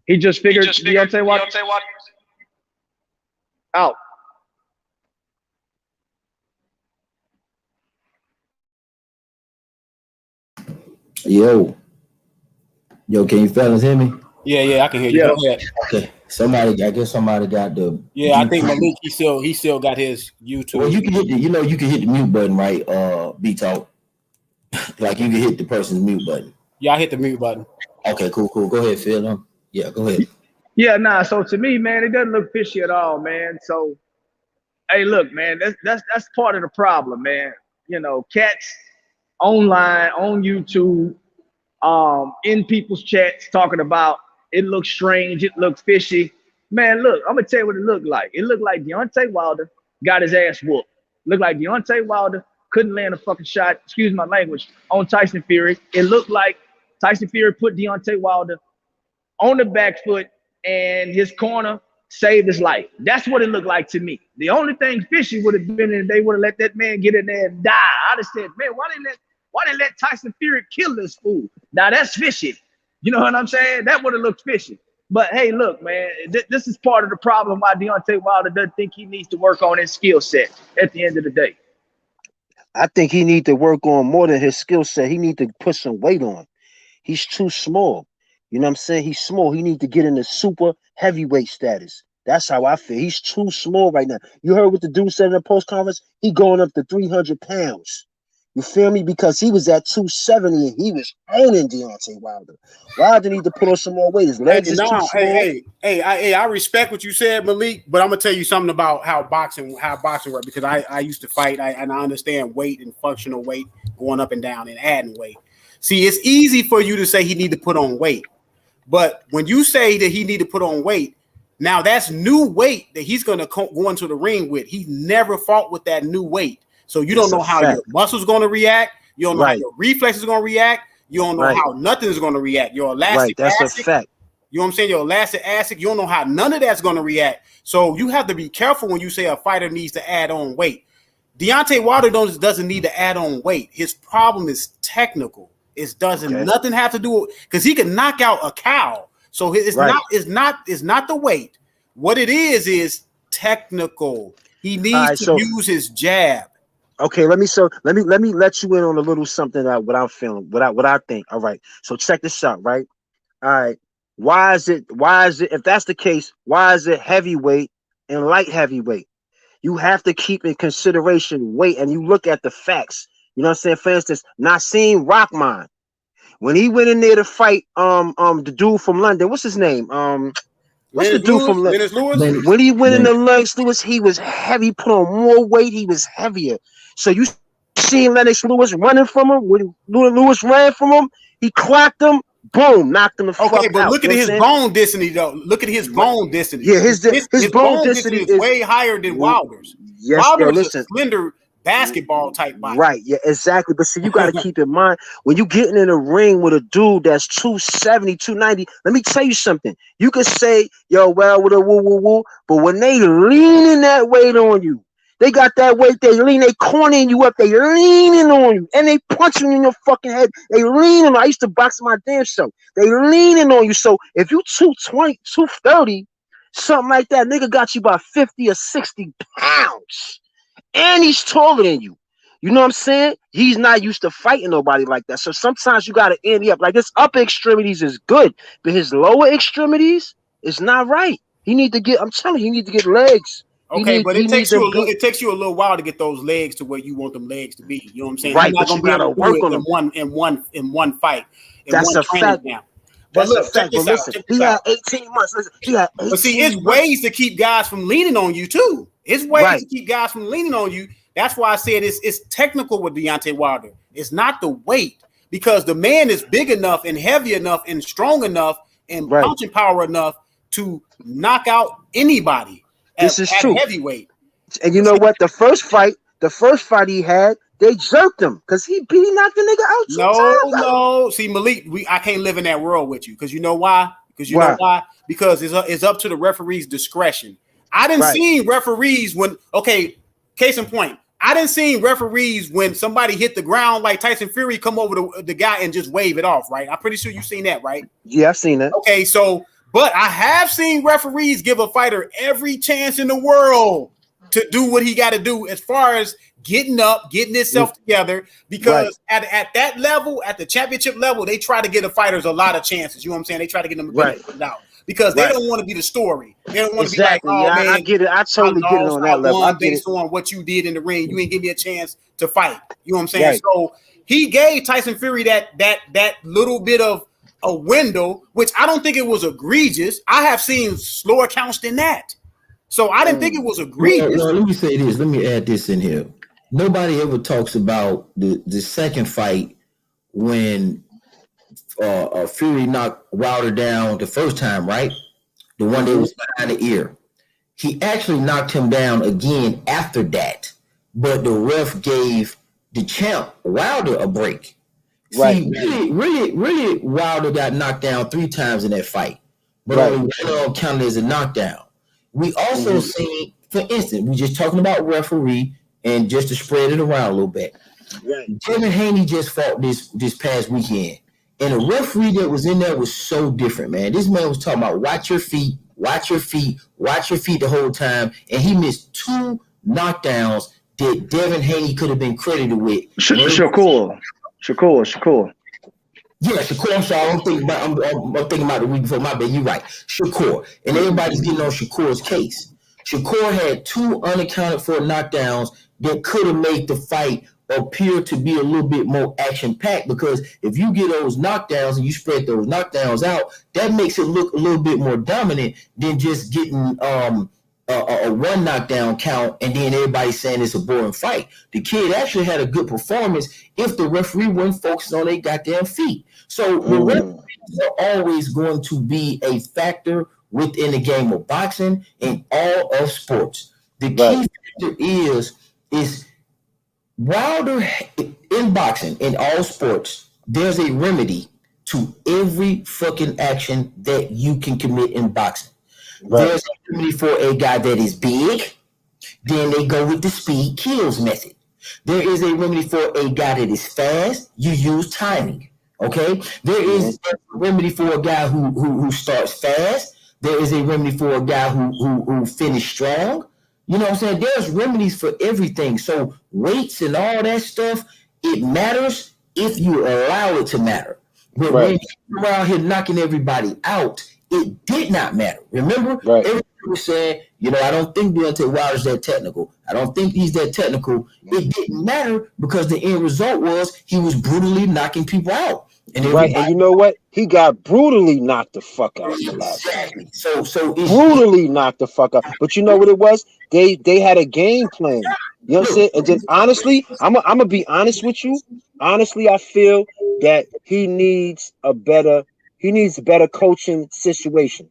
He just figured Deontay Wilder out. Yo, yo, can you fellas hear me? Yeah, I can hear you. Go Yeah. ahead. Okay. Somebody, I guess somebody got the Yeah, I think YouTube. Malik he still got his Well, YouTube. you can hit the, you can hit the mute button, right? B talk. Like you can hit the person's mute button. Yeah, I hit the mute button. Okay, cool. Go ahead, Phil. Yeah, go ahead. Yeah, nah. So to me, man, it doesn't look fishy at all, man. So hey, look, man, that's part of the problem, man. You know, cats online on YouTube, in people's chats talking about it looks strange, it looks fishy. Man, look, I'm gonna tell you what it looked like. It looked like Deontay Wilder got his ass whooped. Looked like Deontay Wilder couldn't land a fucking shot, excuse my language, on Tyson Fury. It looked like Tyson Fury put Deontay Wilder on the back foot and his corner saved his life. That's what it looked like to me. The only thing fishy would have been if they would have let that man get in there and die. I'd have said, man, why they let Tyson Fury kill this fool? Now that's fishy. You know what I'm saying? That would have looked fishy. But hey, look, man, this is part of the problem why Deontay Wilder doesn't think he needs to work on his skill set at the end of the day. I think he need to work on more than his skill set. He need to put some weight on. He's too small. You know what I'm saying? He's small. He need to get into super heavyweight status. That's how I feel. He's too small right now. You heard what the dude said in the post conference? He going up to 300 pounds. You feel me? Because he was at 270 and he was owning Deontay Wilder. Wilder need to put on some more weight. His Hey, legs is too no, small. I respect what you said, Malik, but I'm gonna tell you something about how boxing works because I used to fight and I understand weight and functional weight going up and down and adding weight. See, it's easy for you to say he need to put on weight, but when you say that he need to put on weight, now that's new weight that he's gonna go into the ring with. He never fought with that new weight, so you don't know how your muscles gonna react. You don't know how your reflexes gonna react. You don't know how nothing's going to react. Your elastic that's acid, a fact. You know what I'm saying? Your elastic acid, you don't know how none of that's going to react. So you have to be careful when you say a fighter needs to add on weight. Deontay Wilder doesn't need to add on weight. His problem is technical. It doesn't nothing have to do with because he can knock out a cow. So it's not the weight. What it is technical. He needs to use his jab. Okay, let me let you in on a little something that what I'm feeling, what I think. All right. So check this out, right? All right. Why is it, if that's the case, why is it heavyweight and light heavyweight? You have to keep in consideration weight and you look at the facts. You know what I'm saying? For instance, Nassim Rockman, when he went in there to fight the dude from London, what's his name? What's the dude from Lewis? When he went in the Lennox Lewis, he was heavy, put on more weight, he was heavier. So you seen Lennox Lewis running from him? When Lewis ran from him, he clocked him, boom, knocked him the fuck out. Okay, but look at his bone density though. Look at his bone density. Yeah, his bone density is way higher than Wilder's. Yes, Wilder's is a slender basketball type body. Right, yeah, exactly. But see, you got to keep in mind when you getting in a ring with a dude that's 270, 290. Let me tell you something. You could say, yo, well, with a woo woo woo, but when they leaning that weight on you, they got that weight, they cornering you up, they leaning on you, and they punching you in your fucking head. They leaning. I used to box my damn self. They leaning on you. So if you 220, 230, something like that, nigga got you by 50 or 60 pounds. And he's taller than you. You know what I'm saying? He's not used to fighting nobody like that. So sometimes you got to end up. Like his upper extremities is good, but his lower extremities is not right. He need to get, I'm telling you, he need to get legs. Okay, but it takes you a little while to get those legs to where you want them legs to be. You know what I'm saying? Right, you're not but you gotta work on them in one fight. That's a fact. Now. But look, check this out. He had 18 months. Listen, he had 18 But see, it's ways to keep guys from leaning on you too. It's ways to keep guys from leaning on you. That's why I said it's technical with Deontay Wilder. It's not the weight because the man is big enough and heavy enough and strong enough and punching power enough to knock out anybody. This is true. Heavyweight. And you know what? The first fight he had, they jerked him because he knocked the nigga out 2 times. No. See, Malik, I can't live in that world with you because you know why? Because it's up to the referee's discretion. I didn't see referees when case in point. I didn't see referees when somebody hit the ground like Tyson Fury come over to the guy and just wave it off, right? I'm pretty sure you've seen that, right? Yeah, I've seen that. Okay, but I have seen referees give a fighter every chance in the world to do what he got to do as far as getting up, getting himself together, because at that level, at the championship level, they try to get the fighters a lot of chances. You know what I'm saying? They try to get them out because they don't want to be the story. They don't want to be like, oh, man, I get it. I totally get it on that level. I based on what you did in the ring. You ain't give me a chance to fight. You know what I'm saying? So he gave Tyson Fury that little bit of a window, which I don't think it was egregious. I have seen slower counts than that. So I didn't think it was egregious. Well, let me say this. Let me add this in here. Nobody ever talks about the second fight when Fury knocked Wilder down the first time, right? The one that was behind the ear. He actually knocked him down again after that, but the ref gave the champ Wilder a break. Right. See, really, Wilder got knocked down 3 times in that fight, but only one counted as a knockdown. We also seen, for instance, we just talking about referee, and just to spread it around a little bit. Devin Haney just fought this past weekend, and the referee that was in there was so different, man. This man was talking about watch your feet the whole time, and he missed 2 knockdowns that Devin Haney could have been credited with. Shakur. Yeah, Shakur. I'm sorry. I'm thinking about the week before. My bad. You're right. Shakur, and everybody's getting on Shakur's case. Shakur had 2 unaccounted for knockdowns that could have made the fight appear to be a little bit more action-packed, because if you get those knockdowns and you spread those knockdowns out, that makes it look a little bit more dominant than just getting a 1 knockdown count and then everybody saying it's a boring fight. The kid actually had a good performance if the referee wasn't focused on their goddamn feet. So the referees are always going to be a factor within the game of boxing and all of sports. The key factor is Wilder in boxing, in all sports, there's a remedy to every fucking action that you can commit in boxing. There's a remedy for a guy that is big, then they go with the speed kills method. There is a remedy for a guy that is fast, you use timing. Okay? There is a remedy for a guy who starts fast. There is a remedy for a guy who finishes strong. You know what I'm saying? There's remedies for everything. So weights and all that stuff, it matters if you allow it to matter. But when you're around here knocking everybody out, it did not matter. Remember? Everybody was saying, I don't think Deontay Wilder's that technical. I don't think he's that technical. It didn't matter because the end result was he was brutally knocking people out. And and you know what? He got brutally knocked the fuck out the last time. So brutally knocked the fuck out. But you know what it was? They had a game plan. You know what I'm saying? And then honestly, I'm gonna be honest with you. Honestly, I feel that he needs a better coaching situation.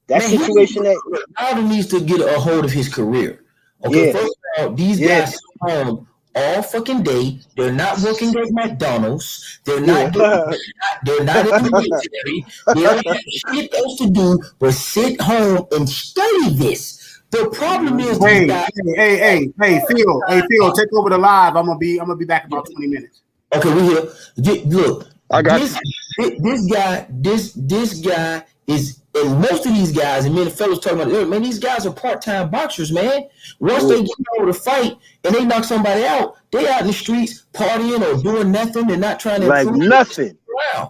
That situation that Wilder needs to get a hold of his career. Okay, first of all, these guys are home all fucking day. They're not working at McDonald's. They're not they're not in the military. They don't have shit else to do but sit home and study this. The problem is, hey, Phil, take over the live. I'm gonna be back in about 20 minutes. Okay, we here. Look, I got this guy is, and most of these guys, and me and the fellas talking about it, man, these guys are part-time boxers, man. Once they get over to fight and they knock somebody out, they out in the streets partying or doing nothing. They're not trying to improve nothing.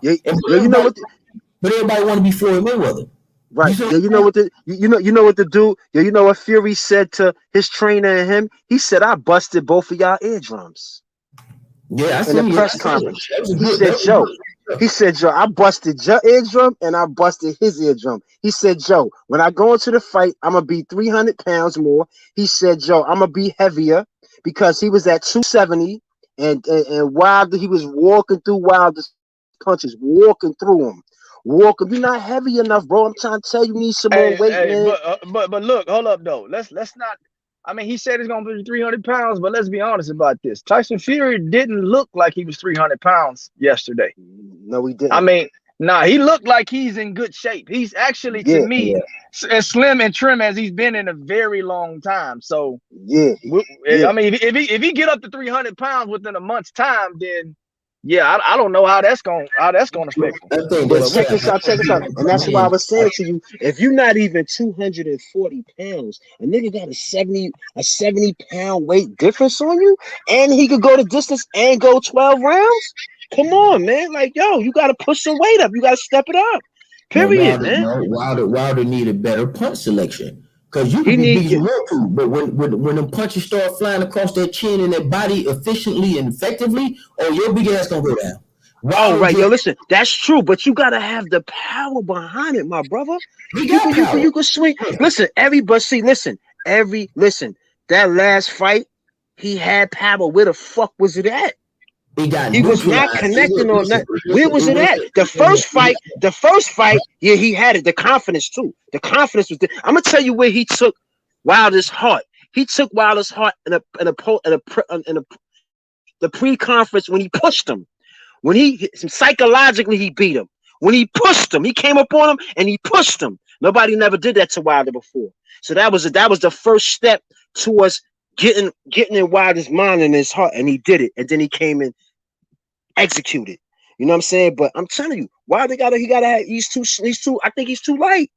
You know what? But everybody want to be Floyd Mayweather. Right. You know what the dude, you know what Fury said to his trainer and him? He said, I busted both of y'all eardrums. Yeah, I in the press conference. He said, Joe, I busted your eardrum and I busted his eardrum. He said, Joe, when I go into the fight, I'm going to be 300 pounds more. He said, Joe, I'm going to be heavier, because he was at 270 and Wilder, he was walking through Wilder's punches, walking through them. You're not heavy enough, bro. I'm trying to tell you, need some more weight, man. But look, hold up though. Let's not. I mean, he said he's gonna be 300 pounds, but let's be honest about this. Tyson Fury didn't look like he was 300 pounds yesterday. No, we I didn't. mean, nah, he looked like he's in good shape. He's actually, to Yeah, me, as slim and trim as he's been in a very long time. So, yeah, yeah. I mean, if he get up to 300 pounds within a month's time, then yeah, I don't know how that's gonna affect him. I think But that's check this out, and that's why I man. was saying to you, if you're not even 240 pounds, a nigga got a 70 pound weight difference on you, and he could go the distance and go 12 rounds. Come on, man. Like, yo, you gotta push some weight up. You gotta step it up. No, Period, man. Wilder needed better punch selection. Cause you He can be need big as you want to, but when the punches start flying across that chin and that body efficiently and effectively, oh, your big ass gonna go down. Oh, right, yo, listen, that's true, but you gotta have the power behind it, my brother. You can swing. Listen, listen. That last fight, he had power. Where the fuck was it at? He was not connecting on that. Where was it at? The first fight, yeah, he had it. The confidence too. The confidence was there. I'm gonna tell you where he took Wilder's heart. He took Wilder's heart in the pre-conference when he pushed him. When he psychologically he beat him. When he pushed him, he came up on him and he pushed him. Nobody never did that to Wilder before. So that was the first step towards getting in Wilder's mind and his heart, and he did it. And then he came and executed. You know what I'm saying? But I'm telling you, Wilder he's too. I think he's too light.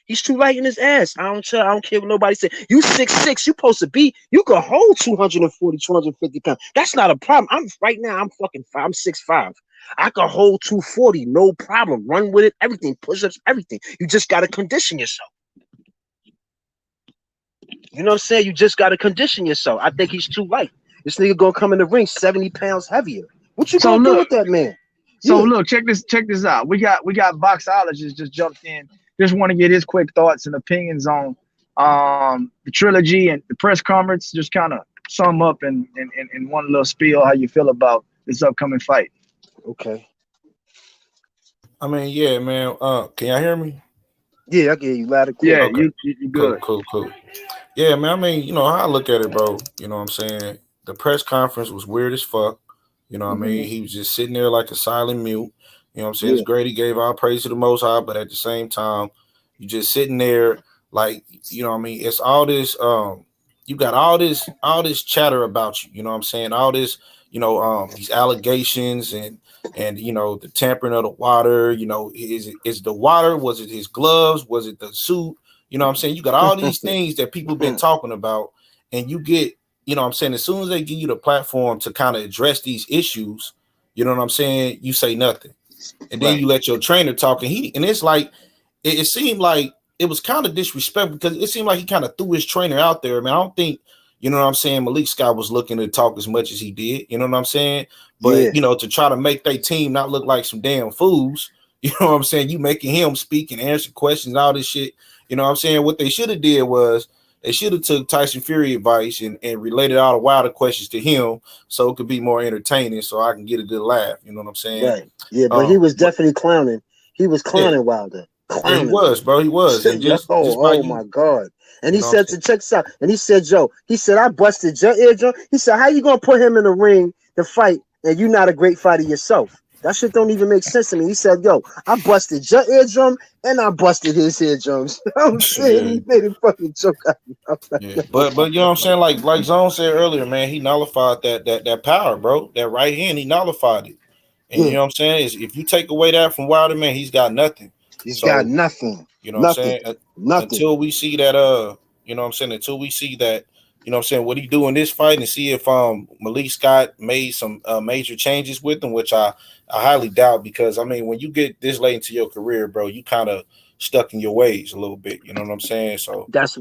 He's too light in his ass. I don't care what nobody say. You 6'6", you supposed to be. You can hold 240, 250 pounds. That's not a problem. I'm 6'5". I can hold 240, no problem. Run with it, everything, push-ups, everything. You just gotta condition yourself. You know what I'm saying? You just gotta condition yourself. I think he's too light. This nigga gonna come in the ring 70 pounds heavier. What you gonna do with that man? So look, check this out. We got boxologist just jumped in. Just want to get his quick thoughts and opinions on the trilogy and the press conference. Just kind of sum up in one little spiel how you feel about this upcoming fight. Okay. I mean, yeah, man. Can y'all hear me? Yeah, I can hear you loud and clear. Yeah, Okay. you good. Cool. Yeah, man. I mean, you know how I look at it, bro. You know what I'm saying? The press conference was weird as fuck. You know what I mean? He was just sitting there like a silent mute. You know what I'm saying? It's great. He gave all praise to the Most High, but at the same time, you just sitting there like, you know what I mean? It's all this, you got all this chatter about you. You know what I'm saying? All this, you know, these allegations and you know, the tampering of the water. You know, is the water? Was it his gloves? Was it the suit? You know what I'm saying? You got all these things that people been talking about, and you get, you know what I'm saying, as soon as they give you the platform to kind of address these issues, you know what I'm saying, you say nothing. And then you let your trainer talk, and it's like it seemed like it was kind of disrespectful because it seemed like he kind of threw his trainer out there. I mean, I don't think, you know what I'm saying, Malik Scott was looking to talk as much as he did, you know what I'm saying? But you know, to try to make their team not look like some damn fools, you know what I'm saying, you making him speak and answer questions, all this shit. You know what I'm saying? What they should have did was they should have took Tyson Fury advice and related all the Wilder questions to him so it could be more entertaining so I can get a good laugh. You know what I'm saying? Right. Yeah, but he was definitely clowning. He was clowning Wilder. Yeah, he was, bro. He was. And my God. And he said, check this out. And he said, I busted your eardrum. He said, how you going to put him in the ring to fight and you not a great fighter yourself? That shit don't even make sense to me. He said, I busted your eardrum and I busted his eardrums. I'm saying he made a fucking joke out of it. But you know what I'm saying? Like Zone said earlier, man, he nullified that power, bro. That right hand, he nullified it. And you know what I'm saying? Is if you take away that from Wilder, man, he's got nothing. He's got nothing. You know what I'm saying? Until we see that, you know what I'm saying? Until we see that, you know what I'm saying, what he do in this fight and see if Malik Scott made some major changes with him, which I highly doubt because, I mean, when you get this late into your career, bro, you kind of stuck in your ways a little bit. You know what I'm saying? So that's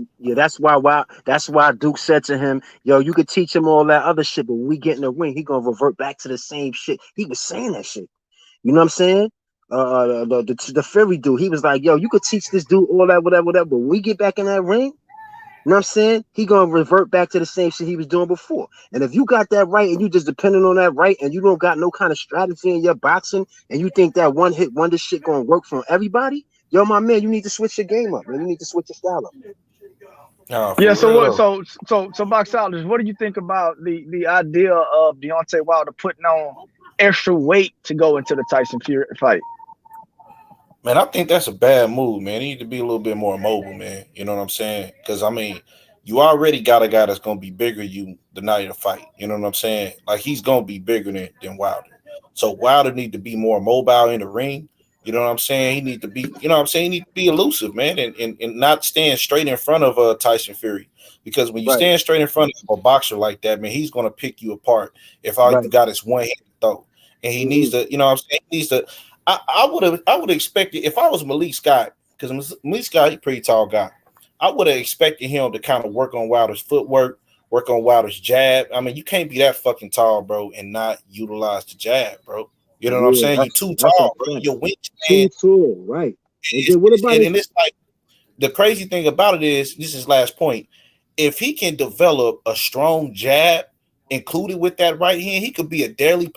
why Duke said to him, you could teach him all that other shit, but when we get in the ring, he going to revert back to the same shit. He was saying that shit. You know what I'm saying? The Fury dude, he was like, you could teach this dude all that, whatever, but when we get back in that ring, you know what I'm saying? He gonna revert back to the same shit he was doing before. And if you got that right and you just depending on that right and you don't got no kind of strategy in your boxing and you think that one hit wonder shit gonna work for everybody, my man, you need to switch your game up, man. You need to switch your style up. Nah, Yeah. for So what? real. So boxologist, what do you think about the idea of Deontay Wilder putting on extra weight to go into the Tyson Fury fight? Man, I think that's a bad move, man. He need to be a little bit more mobile, man. You know what I'm saying? Because I mean, you already got a guy that's gonna be bigger than you the night of the fight. You know what I'm saying? Like he's gonna be bigger than Wilder. So Wilder need to be more mobile in the ring. You know what I'm saying? He need to be, you know what I'm saying? He need to be elusive, man, and not stand straight in front of Tyson Fury. Because when you Right, stand straight in front of a boxer like that, man, he's gonna pick you apart if all you right. got is one hand to throw. And he needs Hmm. to, you know what I'm saying? He needs to I would have expected if I was Malik Scott, because Malik Scott, he's a pretty tall guy. I would have expected him to kind of work on Wilder's footwork, work on Wilder's jab. I mean, you can't be that fucking tall, bro, and not utilize the jab, bro. You know what I'm Yeah, saying? You too that's a tall, bro. fact. Your wingspan Too tall, right? And is, then what about and his? it's like the crazy thing about it is this is last point. If he can develop a strong jab included with that right hand, he could be a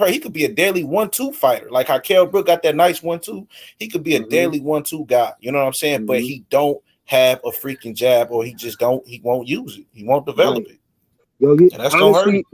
he could be a deadly 1-2 fighter. Like how Kell Brook got that nice 1-2. He could be a Hmm. deadly 1-2 guy. You know what I'm saying? But Hmm. he don't have a freaking jab, or he won't use it. He won't develop Right. it. Yo, And that's gonna hurt him. honestly,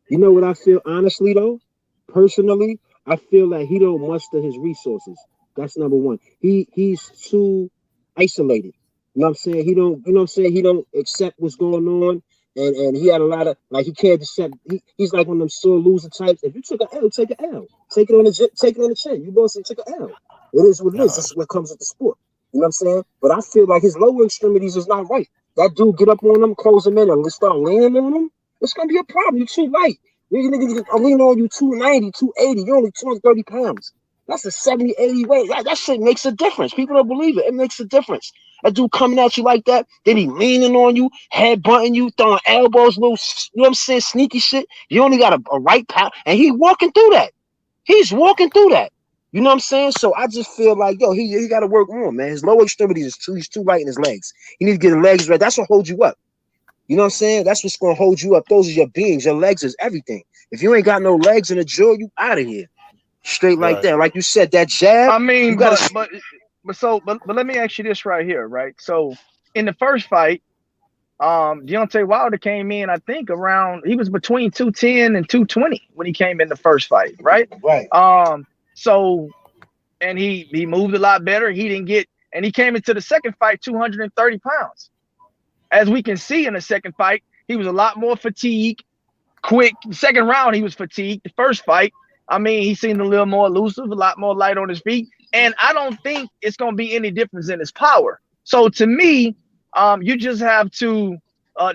you know what I feel? Honestly, though, personally, I feel like he don't muster his resources. That's number one. He's too isolated. You know what I'm saying? He don't. You know what I'm saying? He don't accept what's going on, and he had a lot of like he can't accept. He's like one of them sore loser types. If you took an L, take an L. Take it on the chin. You both say take an L. It is what it is. Nah, This is what comes with the sport. You know what I'm saying? But I feel like his lower extremities is not right. That dude get up on him, close him in, and start leaning on him. It's gonna be a problem. You're too light. You're gonna lean on you 290, 280. You're only 230 pounds. That's a 70, 80 weight. That shit makes a difference. People don't believe it. It makes a difference. That dude coming at you like that, then he leaning on you, head butting you, throwing elbows, little, you know what I'm saying, sneaky shit. You only got a right pound, and he walking through that. He's walking through that. You know what I'm saying? So I just feel like, yo, he got to work more, man. His lower extremities is he's too light in his legs. He need to get his legs right. That's what holds you up. You know what I'm saying? That's what's gonna hold you up. Those are your beings. Your legs is everything. If you ain't got no legs in the jaw, you out of here. Straight like right. that. Like you said, that jab, I you mean, gotta but let me ask you this right here, right? So in the first fight, Deontay Wilder came in, I think around he was between 210 and 220 when he came in the first fight, right? right. So and he moved a lot better. He didn't get and he came into the second fight 230 pounds. As we can see in the second fight, he was a lot more fatigued, quick. Second round, he was fatigued. The first fight, I mean, he seemed a little more elusive, a lot more light on his feet. And I don't think it's going to be any difference in his power. So to me, you just have to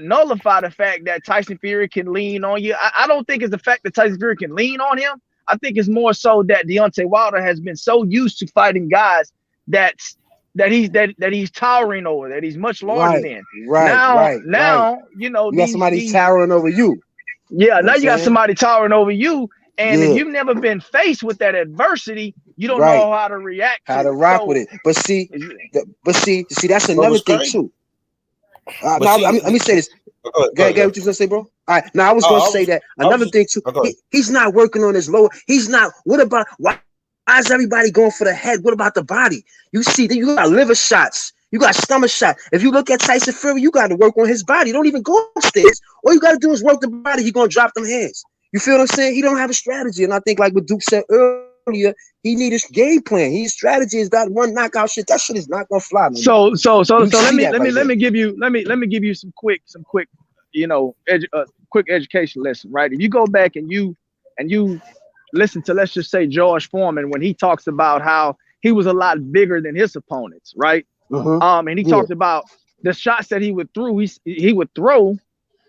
nullify the fact that Tyson Fury can lean on you. I don't think it's the fact that Tyson Fury can lean on him. I think it's more so that Deontay Wilder has been so used to fighting guys that's that he's towering over, that he's much larger Right. than. Right. Now, Right. Right. now, you know, You got somebody these towering over you. You yeah, know what now I'm you got saying? somebody towering over you. And if Yeah. you've never been faced with that adversity, you don't Right. know how to react How to to it. rock with So it. But see, that's But another what's thing crazy? too. But Now see, let me say this. go ahead, Get go what ahead. you gonna say, bro? All right. Now I was gonna say that I was another just, thing too. go ahead. He's not working on his lower. He's not. What about why is everybody going for the head? What about the body? You see that you got liver shots. You got stomach shot. If you look at Tyson Fury, you got to work on his body. Don't even go upstairs. All you got to do is work the body. He gonna drop them hands. You feel what I'm saying? He don't have a strategy, and I think like what Duke said earlier, he need a game plan. His strategy is that one knockout shit. That shit is not gonna fly no more. You let see me that right let there. me give you some quick you know quick education lesson, right? If you go back and you listen to, let's just say, George Foreman when he talks about how he was a lot bigger than his opponents, right? And he Yeah. talked about the shots that he would throw. He would throw.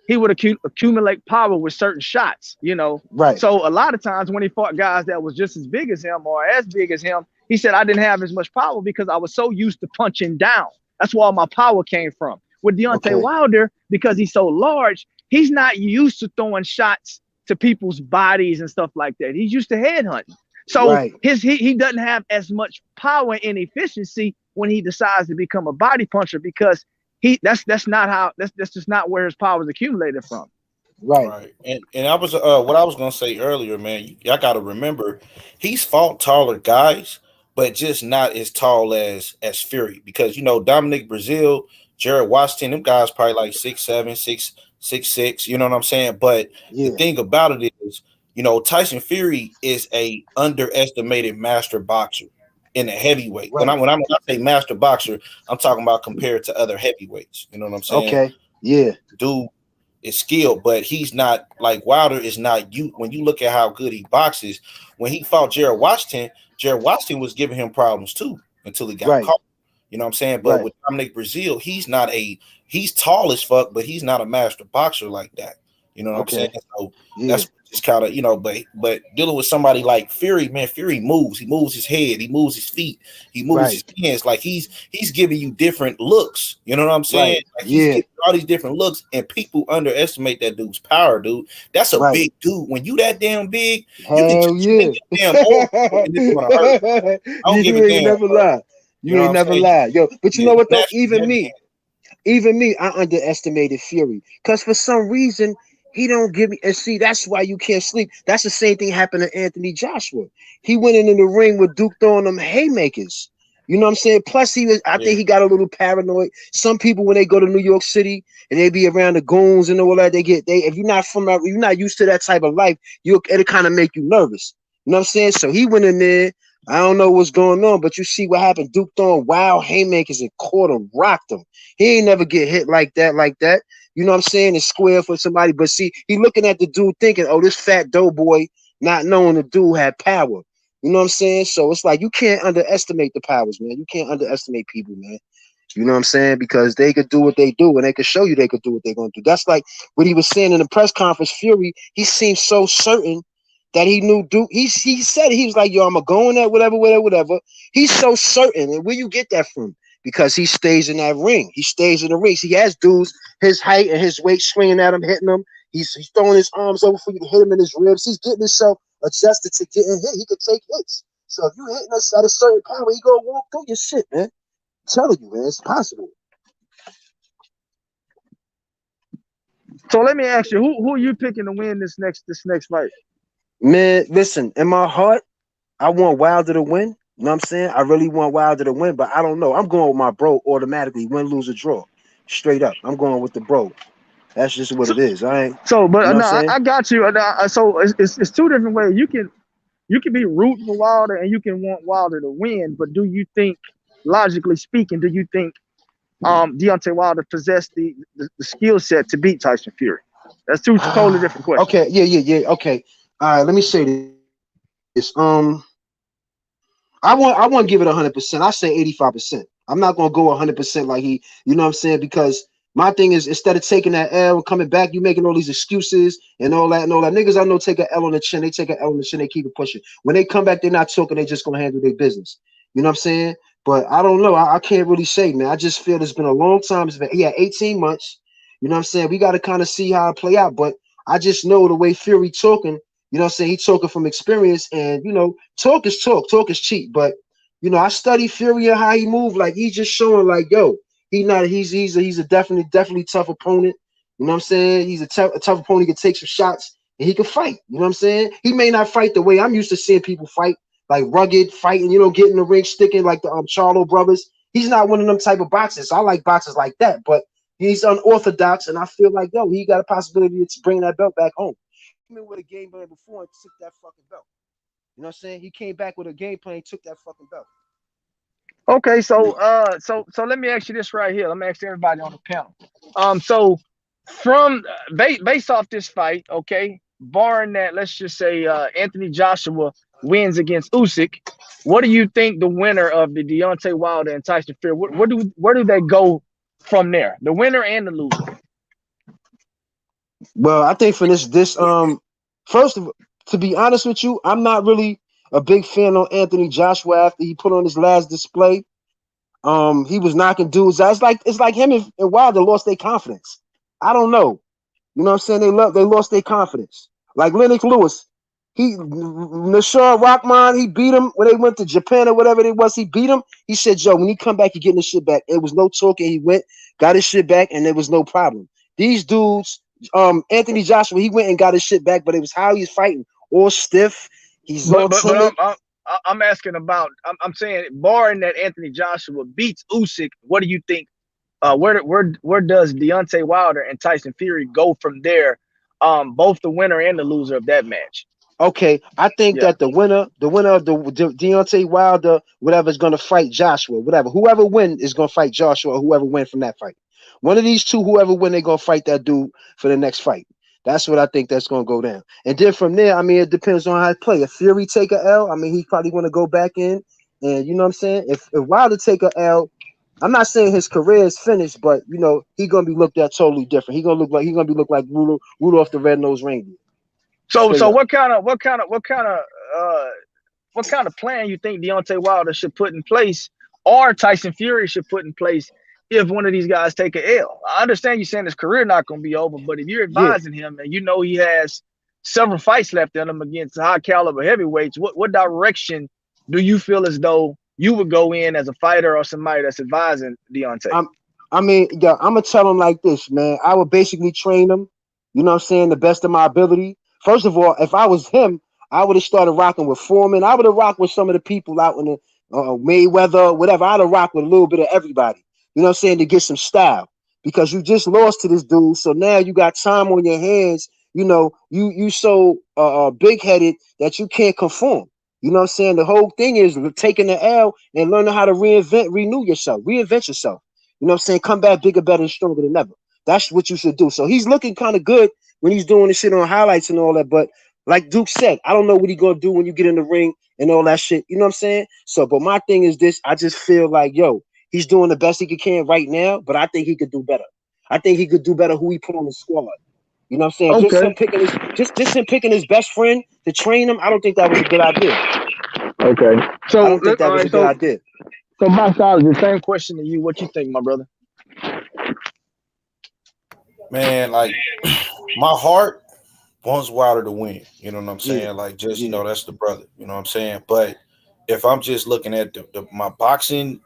He would accumulate power with certain shots, you know. Right. So a lot of times when he fought guys that was just as big as him or as big as him, he said, I didn't have as much power because I was so used to punching down. That's where all my power came from. With Deontay Okay. Wilder, because he's so large, he's not used to throwing shots to people's bodies and stuff like that. He's used to headhunting. So Right. he doesn't have as much power and efficiency when he decides to become a body puncher because that's just not where his power is accumulated from. Right. Right. And I was what I was gonna say earlier, man, y'all gotta remember he's fought taller guys, but just not as tall as Fury. Because you know, Dominic Brazil, Jared Washington, them guys probably like 6'7", 6'6", you know what I'm saying? But the Yeah. thing about it is, Tyson Fury is a underestimated master boxer in the heavyweight. When Right. I say master boxer, I'm talking about compared to other heavyweights. You know what I'm saying? Okay. Yeah. Dude is skilled, but he's not like Wilder is not you. When you look at how good he boxes, when he fought Jared Washington was giving him problems too until he got Right. caught. You know what I'm saying? But Right. with Dominic Brazil, he's tall as fuck, but he's not a master boxer like that. You know what I'm saying? Okay. So Yeah. that's just kind of, but dealing with somebody like Fury, man, Fury moves. He moves his head, he moves his feet, he moves Right. his hands. Like he's giving you different looks. You know what I'm saying? Right. Like he's Yeah. giving all these different looks, and people underestimate that dude's power, dude. That's a Right. big dude. When you that damn big, you can Hell just swing yeah. this damn arm and it's gonna hurt. I don't give a You ain't damn. never lie. You You know what ain't I'm never saying? lie. Yo, but you Yeah, know he's what though? naturally heavy handed. Even me, I underestimated Fury. Cause for some reason he don't give me and see that's why you can't sleep. That's the same thing happened to Anthony Joshua. He went in the ring with Duke throwing them haymakers. You know what I'm saying? Plus I Yeah, think he got a little paranoid. Some people when they go to New York City and they be around the goons and all that, if you're not you're not used to that type of life, it'll kind of make you nervous. You know what I'm saying? So he went in there. I don't know what's going on, but you see what happened. Duke throwing wild haymakers and caught him, rocked him. He ain't never get hit like that. You know what I'm saying? It's square for somebody. But see, he looking at the dude thinking, oh, this fat doughboy, not knowing the dude had power. You know what I'm saying? So it's like you can't underestimate the powers, man. You can't underestimate people, man. You know what I'm saying? Because they could do what they do, and they could show you they could do what they're gonna do. That's like what he was saying in the press conference. Fury, he seemed so certain that he knew Duke. He said he was like, "Yo, I'm gonna go in there, whatever." He's so certain, and where you get that from? Because he stays in that ring. He stays in the ring. He has dudes his height and his weight swinging at him, hitting him. He's throwing his arms over for you to hit him in his ribs. He's getting himself adjusted to getting hit. He could take hits. So if you hitting us at a certain power, he gonna walk through your shit, man. I'm telling you, man, it's possible. So let me ask you, who are you picking to win this next fight? Man, listen, in my heart, I want Wilder to win. You know what I'm saying? I really want Wilder to win, but I don't know. I'm going with my bro automatically, win, lose, or draw. Straight up. I'm going with the bro. That's just what So, it is. I ain't, so you but know what I'm no, saying? I got you. So it's two different ways. You can be rooting for Wilder and you can want Wilder to win, but do you think, logically speaking, do you think Deontay Wilder possessed the skill set to beat Tyson Fury? That's two totally different questions. Okay, yeah. Okay. All right, let me say this. I want to give it 100%. I say 85%. I'm not gonna go 100% like he, you know what I'm saying? Because my thing is instead of taking that L and coming back, you making all these excuses and all that and all that. Niggas I know take an L on the chin. They take an L on the chin. They keep it pushing. When they come back, they're not talking. They just gonna handle their business. You know what I'm saying? But I don't know. I can't really say, man. I just feel it's been a long time. He had 18 months. You know what I'm saying? We got to kind of see how it play out. But I just know the way Fury talking. You know what I'm saying? He talking from experience, and talk is talk. Talk is cheap. But I study Fury and how he moved. Like he's just showing, like, yo, he's a definitely tough opponent. You know what I'm saying? He's a tough opponent. He can take some shots and he can fight. You know what I'm saying? He may not fight the way I'm used to seeing people fight, like rugged fighting. Get in the ring, sticking like the Charlo brothers. He's not one of them type of boxers. I like boxers like that, but he's unorthodox, and I feel like, yo, he got a possibility to bring that belt back home. He came in with a game plan before and took that fucking belt. You know what I'm saying? He came back with a game plan, took that fucking belt. Okay, so let me ask you this right here. Let me ask everybody on the panel. So from based off this fight, okay, barring that, let's just say Anthony Joshua wins against Usyk, what do you think the winner of the Deontay Wilder and Tyson Fury? Where do they go from there? The winner and the loser. Well, I think for this first of to be honest with you, I'm not really a big fan of Anthony Joshua after he put on his last display. He was knocking dudes out. It's like him and Wilder lost their confidence. I don't know. You know what I'm saying? They lost their confidence. Like Lennox Lewis, Nashar Rockman, he beat him when they went to Japan or whatever it was. He beat him. He said, "Joe, when he come back, he getting his shit back." It was no talking. He went, got his shit back, and there was no problem. These dudes, Anthony Joshua, he went and got his shit back, but it was how he's fighting, all stiff. He's all But timid. I'm asking about. I'm saying barring that Anthony Joshua beats Usyk, what do you think where does Deontay Wilder and Tyson Fury go from there? Both the winner and the loser of that match. Okay, I think Yeah. that the winner of the Deontay Wilder, whatever, is gonna fight Joshua. Whatever, whoever win is gonna fight Joshua, or whoever win from that fight. One of these two, whoever win, they're gonna fight that dude for the next fight. That's what I think that's gonna go down. And then from there, I mean, it depends on how I play. If Fury take a L, I mean, he's probably gonna go back in, and you know what I'm saying. If Wilder take a L, I'm not saying his career is finished, but you know, he gonna be looked at totally different. He gonna be looked like Rudolph the Red-Nosed Reindeer. So Straight so up. what kind of plan you think Deontay Wilder should put in place, or Tyson Fury should put in place if one of these guys take a L? I understand you saying his career not going to be over, but if you're Yeah. advising him and you know he has several fights left in him against high caliber heavyweights, what direction do you feel as though you would go in as a fighter or somebody that's advising Deontay? I mean, yeah, I'm gonna tell him like this, man. I would basically train him, you know what I'm saying, the best of my ability. First of all, if I was him, I would have started rocking with Foreman. I would have rocked with some of the people out in the Mayweather, whatever. I'd have rocked with a little bit of everybody, you know what I'm saying, to get some style. Because you just lost to this dude, so now you got time on your hands. You know, you so big headed that you can't conform. You know what I'm saying? The whole thing is taking the L and learning how to reinvent yourself. You know what I'm saying? Come back bigger, better, and stronger than ever. That's what you should do. So he's looking kind of good when he's doing the shit on highlights and all that. But like Duke said, I don't know what he's gonna do when you get in the ring and all that shit. You know what I'm saying? So, but my thing is this: I just feel like, yo, he's doing the best he can right now, but I think he could do better. I think he could do better who he put on the squad. You know what I'm saying? Okay. Just him picking his best friend to train him. I don't think that was a good idea. Okay. I don't think that All was right. a good idea. So Box Dollars, the same question to you. What you think, my brother? Man, like my heart wants Wilder to win. You know what I'm Yeah, saying? Like, just yeah, that's the brother. You know what I'm saying? But if I'm just looking at my boxing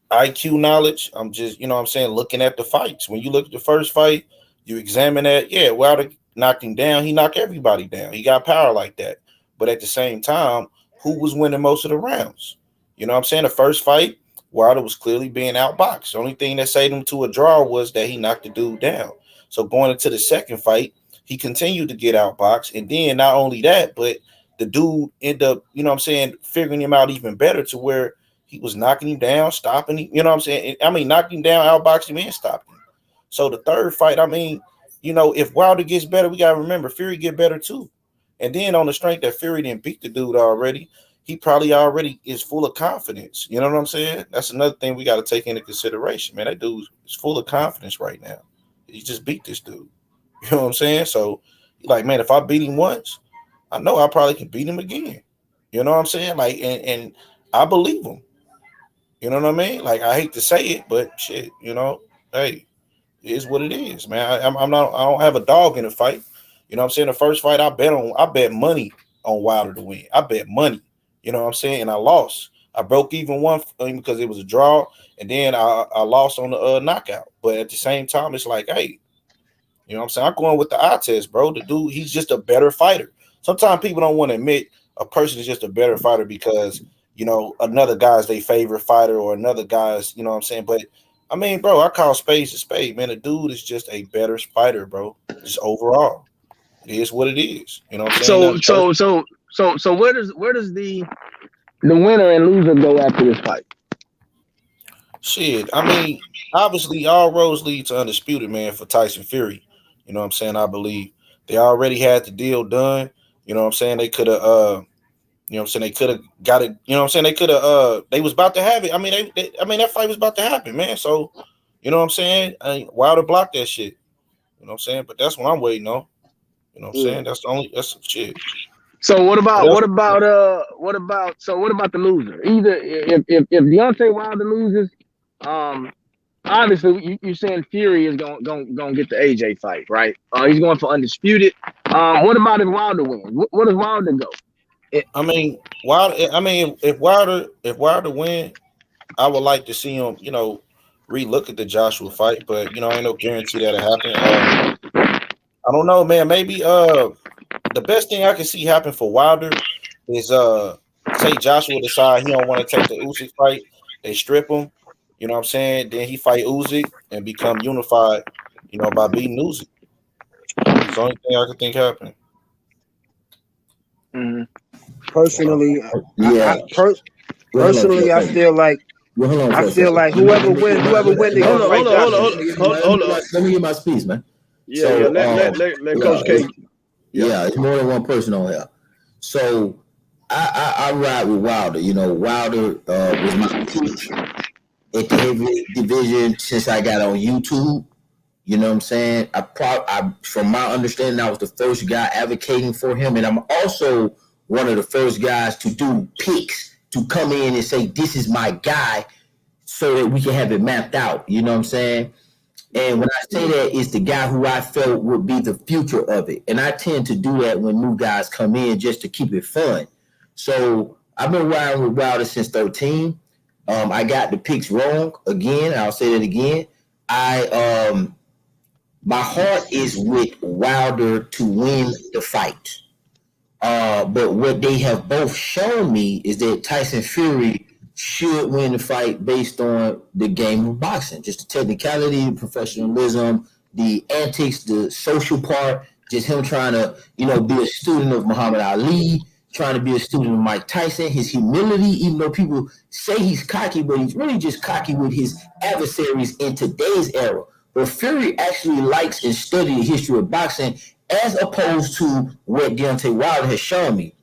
IQ knowledge, I'm just what I'm saying, looking at the fights. When you look at the first fight, you examine that. Yeah, Wilder knocked him down. He knocked everybody down. He got power like that. But at the same time, who was winning most of the rounds? You know what I'm saying? The first fight, Wilder was clearly being outboxed. The only thing that saved him to a draw was that he knocked the dude down. So going into the second fight, he continued to get outboxed. And then not only that, but the dude ended up, what I'm saying, figuring him out even better to where he was knocking him down, stopping him. You know what I'm saying? I mean, knocked him down, outboxed him, and stopped him. So the third fight, I mean, if Wilder gets better, we got to remember Fury get better too. And then on the strength that Fury didn't beat the dude already, he probably already is full of confidence. You know what I'm saying? That's another thing we got to take into consideration, man. That dude is full of confidence right now. He just beat this dude. You know what I'm saying? So, like, man, if I beat him once, I know I probably can beat him again. You know what I'm saying? Like, and I believe him. You know what I mean? Like, I hate to say it, but shit, hey, it is what it is, man. I'm not. I don't have a dog in the fight. You know what I'm saying? The first fight I bet money on Wilder to win. I bet money. You know what I'm saying? And I lost. I broke even one because it was a draw, and then I lost on the knockout. But at the same time, it's like, hey, you know what I'm saying? I'm going with the eye test, bro. The dude, he's just a better fighter. Sometimes people don't want to admit a person is just a better fighter because, another guy's their favorite fighter or another guy's, you know what I'm saying? But, I mean, bro, I call spades a spade, man. The dude is just a better fighter, bro. Just overall. It is what it is. You know what I'm saying? So Nothing so personal. so so where does the winner and loser go after this fight? Shit. I mean, obviously, all roads lead to undisputed, man, for Tyson Fury. You know what I'm saying? I believe they already had the deal done. You know what I'm saying? They could have you know what I'm saying? They could have got it. You know what I'm saying? They could have. They was about to have it. I mean, I mean, that fight was about to happen, man. So, you know what I'm saying? Wilder blocked that shit. You know what I'm saying? But that's what I'm waiting on. You know what I'm yeah. saying? That's some shit. So what What about else? what about the loser? Either if Deontay Wilder loses, obviously you're saying Fury is gonna get the AJ fight, right? He's going for undisputed. What about if Wilder wins? What does Wilder go? I mean, Wilder. I mean, if Wilder win, I would like to see him. Relook at the Joshua fight, but ain't no guarantee that'll happen. I don't know, man. Maybe the best thing I can see happen for Wilder is say Joshua decide he don't want to take the Usyk fight. They strip him. You know what I'm saying? Then he fight Usyk and become unified, you know, by beating Usyk. It's the only thing I could think happened. Mhm. Personally, Yeah. Well, hold on for a personally, I second. feel like Well, hold on for a second. whoever win, they Hold gonna on, fight hold on, hold on, Joshua. hold on. Let me get my speech, man. Yeah. So, Let Coach K. yeah, it's more than one person on here. So, I ride with Wilder. You know, Wilder was my coach at the heavyweight division since I got on YouTube. You know what I'm saying? From my understanding, I was the first guy advocating for him, and I'm also one of the first guys to do picks to come in and say this is my guy, so that we can have it mapped out. You know what I'm saying? And when I say that, it's the guy who I felt would be the future of it. And I tend to do that when new guys come in just to keep it fun. So I've been riding with Wilder since 13. I got the picks wrong again. I'll say that again. My heart is with Wilder to win the fight. But what they have both shown me is that Tyson Fury should win the fight based on the game of boxing, just the technicality, the professionalism, the antics, the social part, just him trying to, be a student of Muhammad Ali, trying to be a student of Mike Tyson, his humility, even though people say he's cocky, but he's really just cocky with his adversaries in today's era. But Fury actually likes and studied the history of boxing as opposed to what Deontay Wilder has shown me.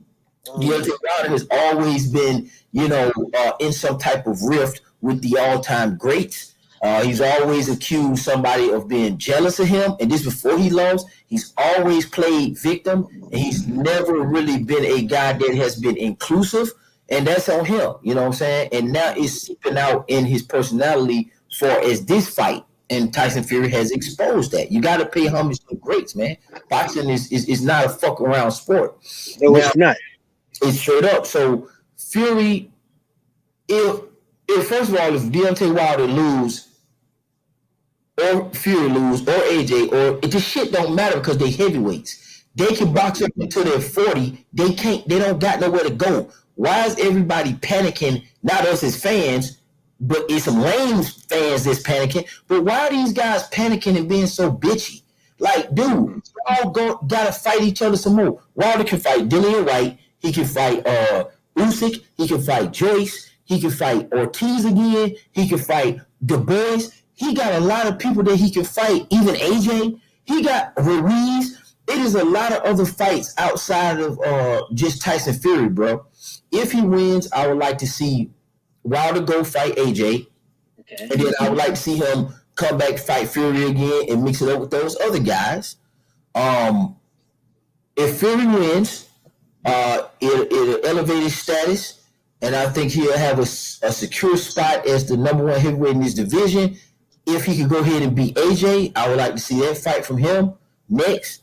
Deontay Wilder has always been, in some type of rift with the all-time greats. He's always accused somebody of being jealous of him, and this before he lost. He's always played victim, and he's never really been a guy that has been inclusive, and that's on him. You know what I'm saying? And now it's seeping out in his personality for as this fight. And Tyson Fury has exposed that. You got to pay homage to greats, man. Boxing is not a fuck around sport. No, Now, it's not. it's straight up. So Fury, if first of all, if Deontay Wilder lose, or Fury lose, or AJ, or it just shit don't matter because they heavyweights. They can box up until they're 40. They don't got nowhere to go. Why is everybody panicking? Not us as fans, but it's some lame fans that's panicking. But why are these guys panicking and being so bitchy? Like, dude, y'all gotta fight each other some more. Wilder can fight Dillian White. He can fight Usyk. He can fight Joyce. He can fight Ortiz again. He can fight Du Bois. He got a lot of people that he can fight. Even AJ. He got Ruiz. It is a lot of other fights outside of just Tyson Fury, bro. If he wins, I would like to see Wilder go fight AJ. Okay. And then I would like to see him come back, fight Fury again, and mix it up with those other guys. If Fury wins, it'll elevate his status, and I think he'll have a secure spot as the number one heavyweight in his division. If he could go ahead and beat AJ, I would like to see that fight from him next.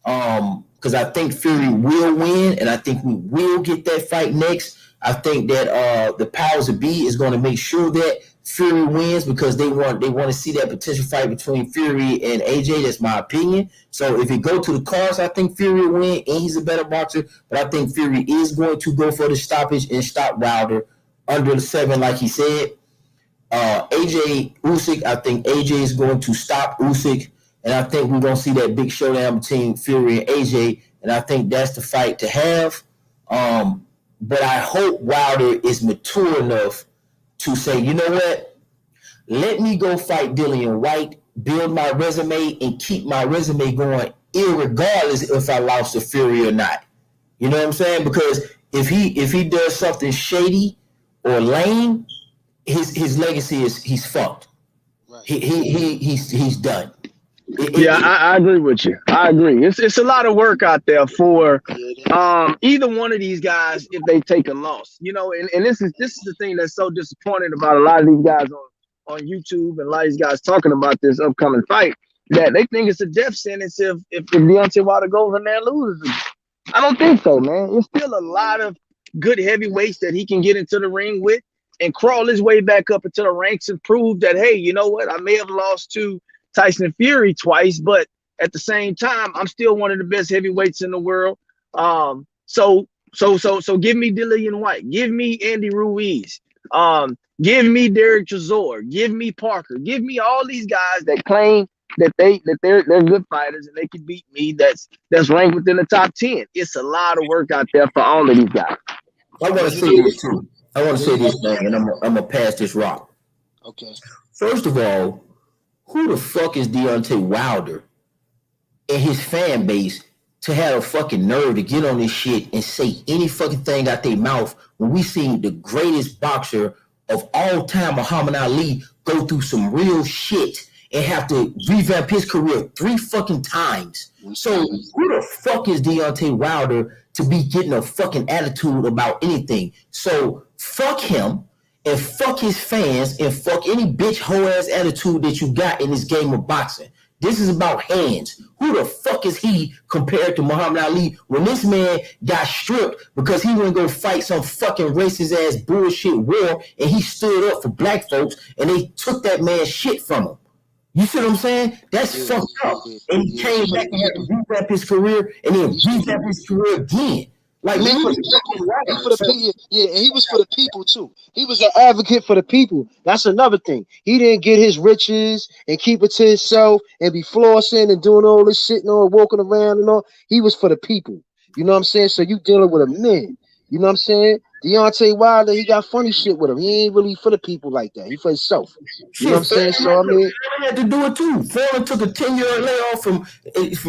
Because I think Fury will win, and I think we will get that fight next. I think that the powers that be is going to make sure that Fury wins because they want to see that potential fight between Fury and AJ. That's my opinion. So if it go to the cards, I think Fury will win, and he's a better boxer. But I think Fury is going to go for the stoppage and stop Wilder under the 7, like he said. AJ Usyk, I think AJ is going to stop Usyk, and I think we're going to see that big showdown between Fury and AJ, and I think that's the fight to have. But I hope Wilder is mature enough to say, you know what? Let me go fight Dillian White, build my resume, and keep my resume going, irregardless if I lost to Fury or not. You know what I'm saying? Because if he does something shady or lame, his legacy is he's fucked. Right. He's done. I agree with you. I agree. It's a lot of work out there for either one of these guys if they take a loss. And this is the thing that's so disappointing about a lot of these guys on YouTube and a lot of these guys talking about this upcoming fight, that they think it's a death sentence if Deontay Wilder goes in there and loses. I don't think so, man. There's still a lot of good heavyweights that he can get into the ring with and crawl his way back up into the ranks and prove that, hey, you know what? I may have lost to Tyson Fury twice, but at the same time, I'm still one of the best heavyweights in the world. So give me Dillian White, give me Andy Ruiz. Give me Derek Chisora, give me Parker, give me all these guys that claim that they're good fighters and they can beat me. That's ranked within the top 10. It's a lot of work out there for all of these guys. I want to say this too. I want to say this thing, and I'm gonna pass this rock. Okay. First of all, who the fuck is Deontay Wilder and his fan base to have a fucking nerve to get on this shit and say any fucking thing out their mouth when we seen the greatest boxer of all time, Muhammad Ali, go through some real shit and have to revamp his career 3 fucking times. So who the fuck is Deontay Wilder to be getting a fucking attitude about anything? So fuck him and fuck his fans and fuck any bitch hoe ass attitude that you got in this game of boxing. This is about hands. Who the fuck is he compared to Muhammad Ali when this man got stripped because he wouldn't go fight some fucking racist ass bullshit war and he stood up for black folks and they took that man's shit from him? You see what I'm saying? That's fucked up. And he came back and had to revamp his career and then revamp his career again. Like, man, He for the people. Yeah, and he was for the people too. He was an advocate for the people. That's another thing. He didn't get his riches and keep it to himself and be flossing and doing all this shit and all walking around and all. He was for the people. You know what I'm saying? So you dealing with a man. You know what I'm saying? Deontay Wilder, he got funny shit with him. He ain't really for the people like that. He for himself. You know what I'm saying? So I mean, I had to do it too. Foreman took a 10-year layoff from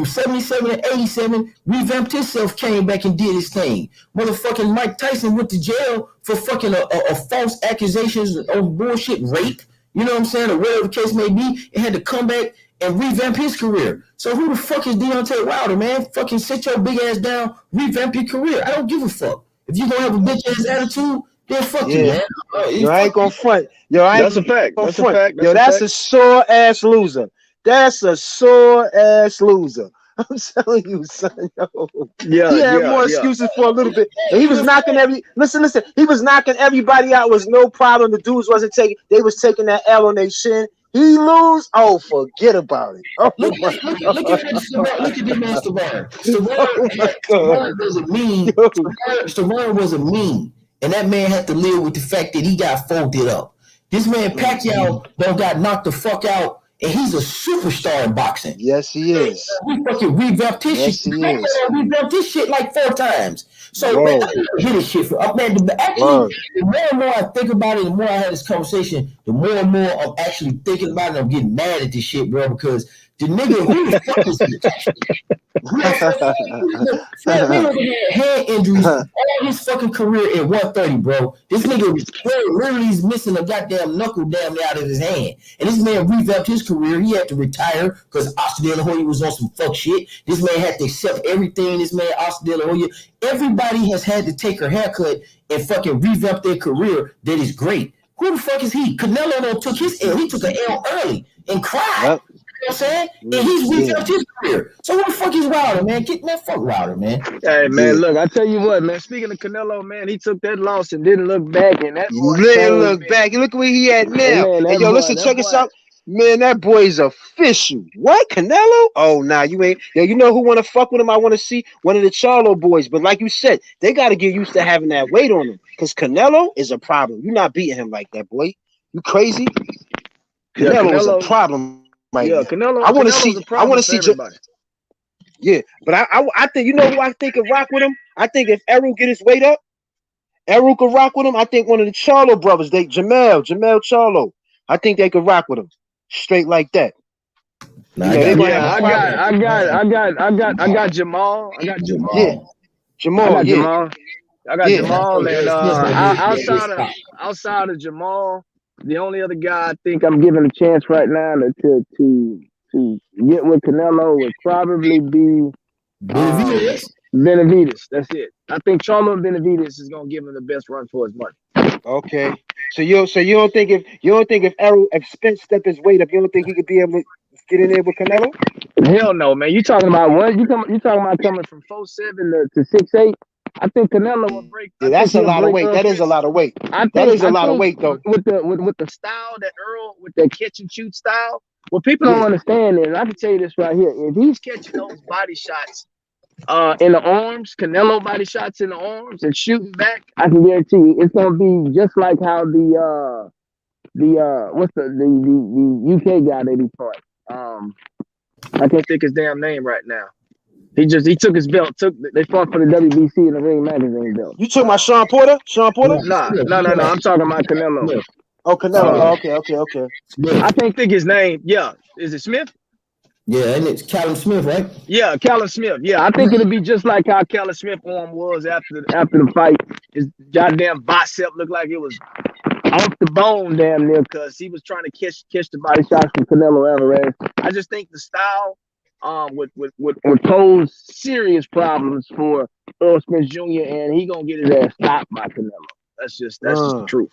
77 to 87, revamped himself, came back and did his thing. Motherfucking Mike Tyson went to jail for fucking a false accusations of bullshit rape. You know what I'm saying? Or whatever the case may be, and had to come back and revamp his career. So who the fuck is Deontay Wilder, man? Fucking sit your big ass down, revamp your career. I don't give a fuck. If you gonna have a bitch ass attitude, then fuck you, man. Yo, I ain't gonna front. Yo, I ain't That's a fact. gonna That's a front. fact. Yo, that's a sore ass loser. That's a sore ass loser. I'm telling you, son. Yo. Yeah, He had more excuses for a little bit. And he was knocking listen. He was knocking everybody out. Was no problem. The dudes wasn't taking. They was taking that L on their shin. He lose. Oh, forget about it. Oh Look my at God. the man Stavard. Oh my God. Stavard was a meme. Stavard was a meme. And that man had to live with the fact that he got folded up. This man Pacquiao don't got knocked the fuck out, and he's a superstar in boxing. Yes, he is. We fucking revamped his Yes, shit. he is. Revamped his shit like 4 times. So Whoa. man, I hear this shit for man. Actually, the more and more I think about it, the more I had this conversation, the more and more I'm actually thinking about it. I'm getting mad at this shit, bro, because the nigga, who the fuck is this? Fred Mayweather had hand injuries all his fucking career at 130, bro. This nigga was literally missing a goddamn knuckle damn near out of his hand. And this man revamped his career. He had to retire because Oscar De La Hoya was on some fuck shit. This man had to accept everything. This man, Oscar De La Hoya, everybody has had to take her haircut and fucking revamp their career that is great. Who the fuck is he? Canelo took his L. He took an L early and cried. Yep. You know what I'm saying? And he's revamped his career. So who the fuck is Wilder, man? Get that fuck Wilder, man. Hey, man, look, I tell you what, man. Speaking of Canelo, man, he took that loss and didn't look back. And that boy didn't look back. Look where he at now. Man, And yo, listen, check this out. Man, that boy is official. What? Canelo? Oh, nah, you ain't. Yo, you know who want to fuck with him? I want to see one of the Charlo boys. But like you said, they got to get used to having that weight on him. Because Canelo is a problem. You're not beating him like that, boy. You crazy? Canelo is a problem. Right now. Canelo. I want to see. I want to see. Everybody. Yeah, but I think, you know who I think could rock with him. I think if Errol get his weight up, Errol could rock with him. I think one of the Charlo brothers, Jamel Charlo. I think they could rock with him straight like that. I got Jamal. I got Jamal. Yeah, Jamal. I got Jamal. And outside of Jamal, the only other guy I think I'm giving a chance right now to get with Canelo would probably be Benavidez. That's it. I think Charlo Benavidez is gonna give him the best run for his money. Okay. So you don't think if Errol Spence step his weight up, you don't think he could be able to get in there with Canelo? Hell no, man. You talking about what? You talking about coming from 4'7" to 6'8"? I think Canelo will break. Yeah, that's a lot of weight. That is a lot of weight. That is a lot of weight, though. With the style that Earl, with that catch and shoot style, what people don't understand is, I can tell you this right here: if he's catching those body shots in the arms, Canelo body shots in the arms and shooting back, I can guarantee you it's gonna be just like how what's the UK guy that he fought. I can't think his damn name right now. He took his belt. They fought for the WBC in the Ring Magazine belt. You took my Sean Porter? Sean Porter? No. I'm talking about Canelo. Yeah. Oh, Canelo. Okay. Smith. I can't think his name. Yeah, is it Smith? Yeah, and it's Callum Smith, right? Yeah, Callum Smith. Yeah, I think it'll be just like how Callum Smith arm was after the fight. His goddamn bicep looked like it was off the bone damn near because he was trying to catch the body shots from Canelo Alvarez. I just think the style would pose serious problems for Earl Spence Jr. and he gonna get his ass stopped by Canelo. That's just the truth.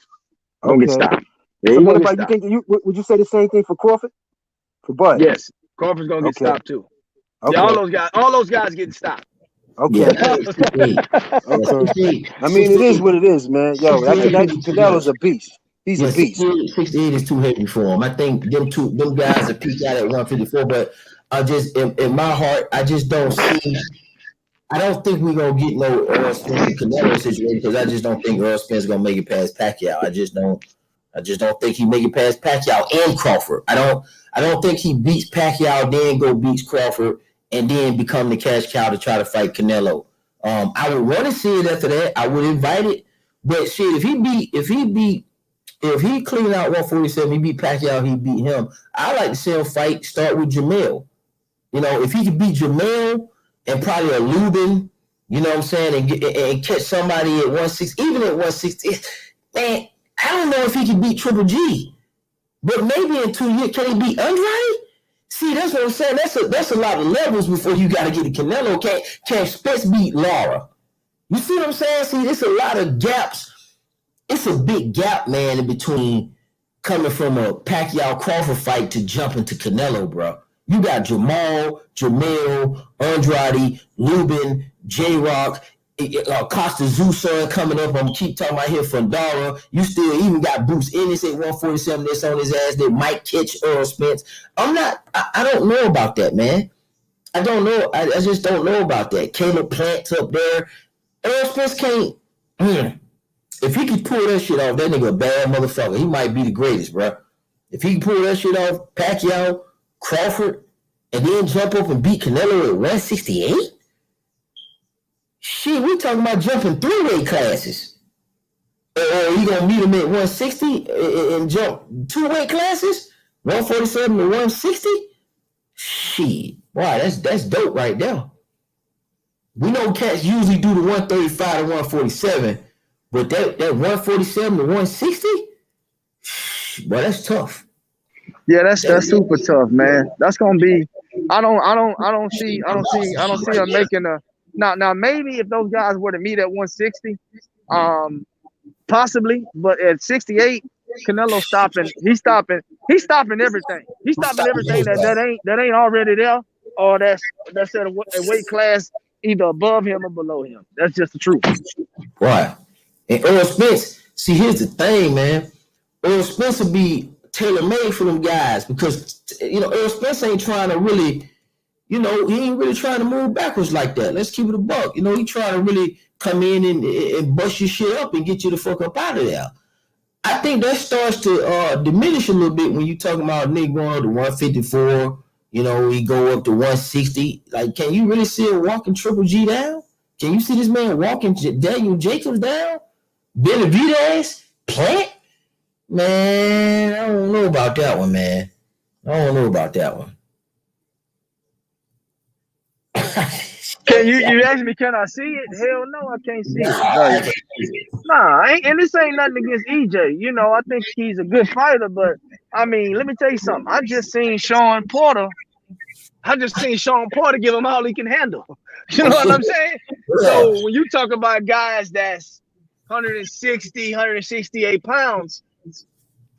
Gonna get stopped. Yeah, so what about you think would you say the same thing for Crawford? For Bud? Yes, Crawford's gonna get stopped too. Okay. Yeah, all those guys getting stopped. Okay. Yeah. Okay. I mean, it is what it is, man. Yo, Canelo's a beast. He's a beast. 68 is too heavy for him. I think them guys are peaked out at 154, but I just in my heart, I just don't see. I don't think we're gonna get no Earl Spence Canelo situation because I just don't think Earl Spence gonna make it past Pacquiao. I just don't think he make it past Pacquiao and Crawford. I don't think he beats Pacquiao, then go beats Crawford, and then become the cash cow to try to fight Canelo. I would want to see it after that. I would invite it, but shit, if he clean out 147, he beat Pacquiao, he beat him. I like to see him start with Jamel. You know, if he could beat Jamel and probably a Lubin, you know what I'm saying, and catch somebody at 160, even at 160, man, I don't know if he can beat Triple G. But maybe in 2 years, can he beat Andrade? See, that's what I'm saying. That's a lot of levels before you got to get to Canelo. Can Spence beat Lara? You see what I'm saying? See, there's a lot of gaps. It's a big gap, man, in between coming from a Pacquiao-Crawford fight to jumping to Canelo, bro. You got Jamal, Jamel, Andrade, Lubin, J-Rock, Costa Zuson coming up. I'm going to keep talking about here from Dara. You still even got Bruce Ennis at 147 that's on his ass that might catch Earl Spence. I don't know about that, man. I don't know. I just don't know about that. Caleb Plant's up there. Earl Spence can't. If he could pull that shit off, that nigga a bad motherfucker. He might be the greatest, bro. If he can pull that shit off, Pacquiao, Crawford, and then jump up and beat Canelo at 168? Shit, we talking about jumping 3 weight classes. Or you gonna meet him at 160 and jump 2 weight classes? 147 to 160? Shit. Wow, that's dope right there. We know cats usually do the 135 to 147, but that 147 to 160? Boy, that's tough. Yeah, that's super tough, man. That's gonna be. I don't see him making a. Now maybe if those guys were to meet at 160, possibly, but at 68, Canelo stopping. He's stopping everything. He's stopping everything that ain't already there, or that's at a weight class either above him or below him. That's just the truth. Right. And Earl Spence. See, here's the thing, man. Earl Spence will be tailor-made for them guys because, Earl Spence ain't trying to really, he ain't really trying to move backwards like that. Let's keep it a buck. He trying to really come in and bust your shit up and get you the fuck up out of there. I think that starts to diminish a little bit when you talking about Nick going up to 154, he go up to 160. Like, can you really see a walking Triple G down? Can you see this man walking Daniel Jacobs down? Benavidez? Plant? Man, I don't know about that one, man. I don't know about that one. Can you ask me, can I see it? Hell no, I can't see it. Nah, and this ain't nothing against EJ. I think he's a good fighter, but I mean, let me tell you something. I just seen Sean Porter give him all he can handle. You know what I'm saying? So when you talk about guys that's 160, 168 pounds,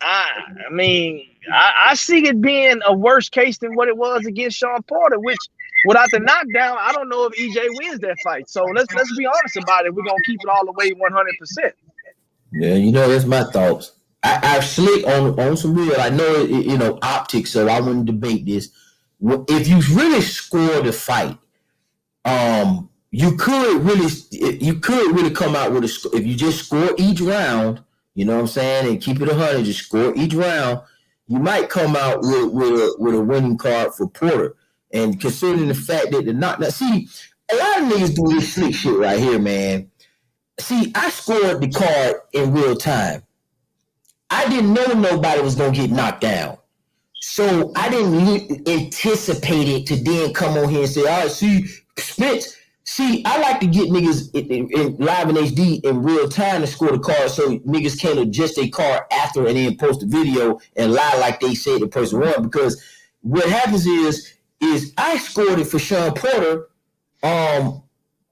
I see it being a worse case than what it was against Sean Porter, which without the knockdown, I don't know if EJ wins that fight. So let's be honest about it. We're gonna keep it all the way 100%. Yeah, that's my thoughts. I slick on some real. I know it, optics, so I wouldn't debate this. If you really score the fight, you could really come out with a, if you just score each round, you know what I'm saying, and keep it 100, just score each round, you might come out with a winning card for Porter. And considering the fact that see, a lot of niggas do this slick shit right here, man. See, I scored the card in real time. I didn't know nobody was gonna get knocked down. So I didn't anticipate it to then come on here and say, all right, see, Spence. See, I like to get niggas in live in HD in real time to score the card so niggas can't adjust their card after and then post the video and lie like they said the person won. Because what happens is I scored it for Sean Porter. I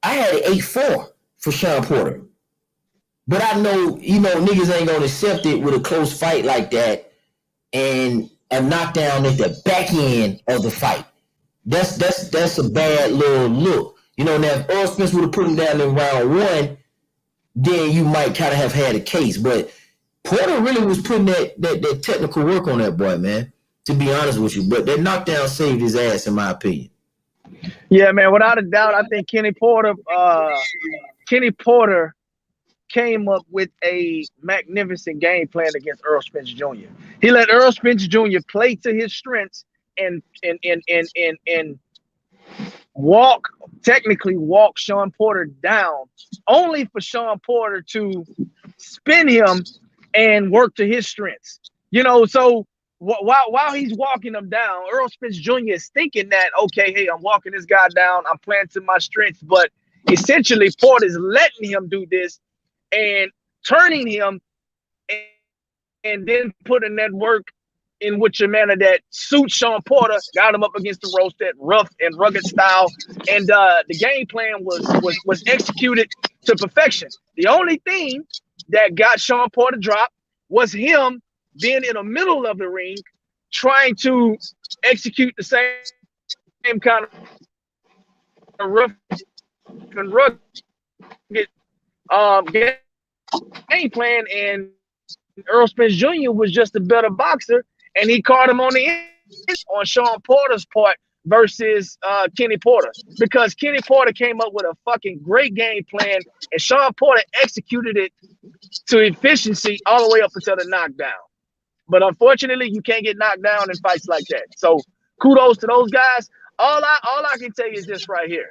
had an 8-4 for Sean Porter. But I know, niggas ain't gonna accept it with a close fight like that and a knockdown at the back end of the fight. That's a bad little look. Now if Earl Spence would have put him down in round 1, then you might kind of have had a case. But Porter really was putting that technical work on that boy, man, to be honest with you. But that knockdown saved his ass, in my opinion. Yeah, man, without a doubt, I think Kenny Porter came up with a magnificent game plan against Earl Spence Jr. He let Earl Spence Jr. play to his strengths and technically walk Sean Porter down, only for Sean Porter to spin him and work to his strengths. So while he's walking him down, Earl Spence Jr. is thinking that, okay, hey, I'm walking this guy down, I'm playing to my strengths, but essentially Porter's letting him do this and turning him and then putting that work in which a manner that suits Sean Porter, got him up against the ropes, that rough and rugged style, and the game plan was executed to perfection. The only thing that got Sean Porter dropped was him being in the middle of the ring, trying to execute the same kind of rough and rugged game plan, and Earl Spence Jr. was just a better boxer, and he caught him on the end on Sean Porter's part versus Kenny Porter, because Kenny Porter came up with a fucking great game plan, and Sean Porter executed it to efficiency all the way up until the knockdown. But unfortunately, you can't get knocked down in fights like that. So kudos to those guys. All I can tell you is this right here: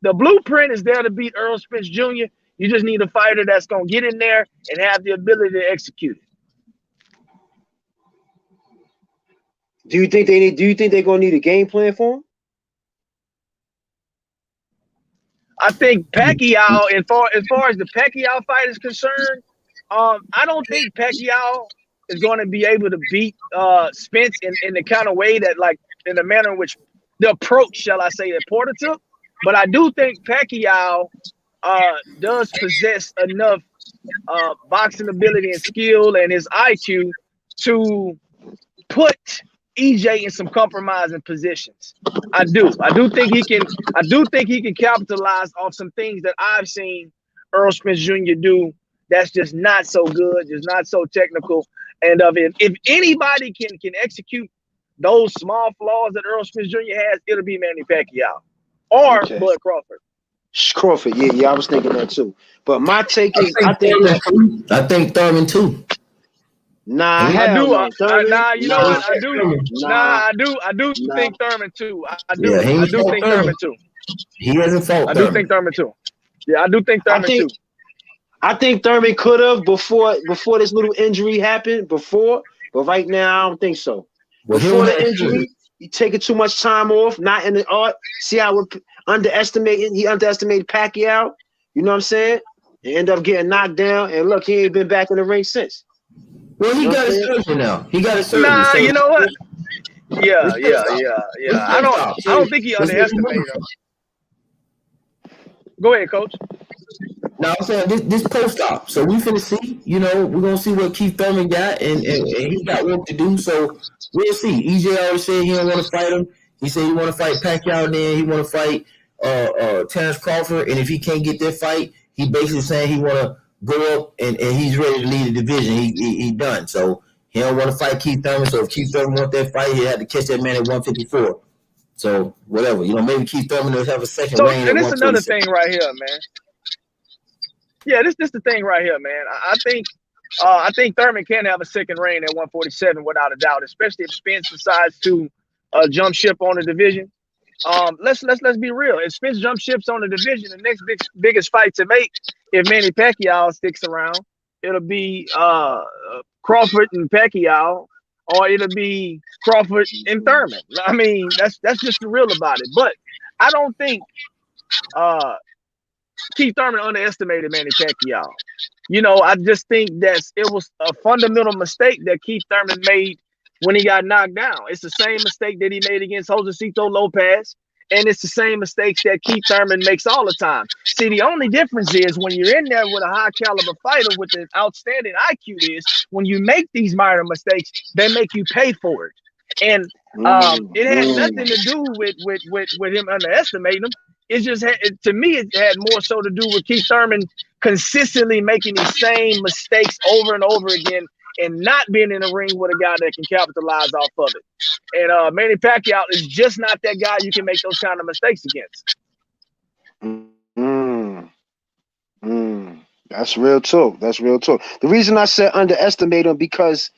the blueprint is there to beat Earl Spence Jr. You just need a fighter that's gonna get in there and have the ability to execute it. Do you think they're gonna need a game plan for him? I think Pacquiao, as far as the Pacquiao fight is concerned, I don't think Pacquiao is going to be able to beat Spence in the kind of way that, like, in the manner in which the approach, shall I say, that Porter took. But I do think Pacquiao does possess enough boxing ability and skill and his IQ to put EJ in some compromising positions. I do think he can capitalize on some things that I've seen Earl Spence Jr. do that's just not so good, just not so technical. And if anybody can execute those small flaws that Earl Spence Jr. has, it'll be Manny Pacquiao or Bud Crawford. Crawford, yeah, I was thinking that too. But my take is, I think Thurman too. Nah, I do. No. You know what? I do. I do think Thurman too. I do think Thurman too. He hasn't fought. I do think Thurman too. Yeah, I do think Thurman too. I think Thurman could have before this little injury happened. But right now I don't think so. Before the injury, he taking too much time off, not in the art. See how he underestimated Pacquiao. You know what I'm saying? And end up getting knocked down. And look, he ain't been back in the ring since. Well, he got his surgery now. He got his surgery. Nah, so you know what? Yeah. I don't think he underestimated him. Go ahead, Coach. Now I'm saying this post-op. So we finna see. We're gonna see what Keith Thurman got, and he got work to do. So we'll see. EJ already said he don't want to fight him. He said he want to fight Pacquiao, then he want to fight Terrence Crawford, and if he can't get that fight, he basically saying he want to go up and he's ready to lead the division. He done. So he don't want to fight Keith Thurman. So if Keith Thurman want that fight, he had to catch that man at 154. So whatever, maybe Keith Thurman will have a second So, reign at and this is another 147. thing right here, man. Yeah, this the thing right here, man. I think Thurman can have a second reign at 147 without a doubt, especially if Spence decides to jump ship on the division. Let's be real. If Spence jump ships on the division, the next biggest fight to make, if Manny Pacquiao sticks around, it'll be Crawford and Pacquiao, or it'll be Crawford and Thurman. I mean, that's just the real about it. But I don't think Keith Thurman underestimated Manny Pacquiao. I just think that it was a fundamental mistake that Keith Thurman made when he got knocked down. It's the same mistake that he made against Josecito Lopez, and it's the same mistakes that Keith Thurman makes all the time. See, the only difference is when you're in there with a high caliber fighter with an outstanding IQ is when you make these minor mistakes, they make you pay for it. And it had nothing to do with him underestimating him. It's just, to me, it had more so to do with Keith Thurman consistently making these same mistakes over and over again and not being in a ring with a guy that can capitalize off of it. And Manny Pacquiao is just not that guy you can make those kind of mistakes against. That's real talk. That's real talk. The reason I said underestimate him because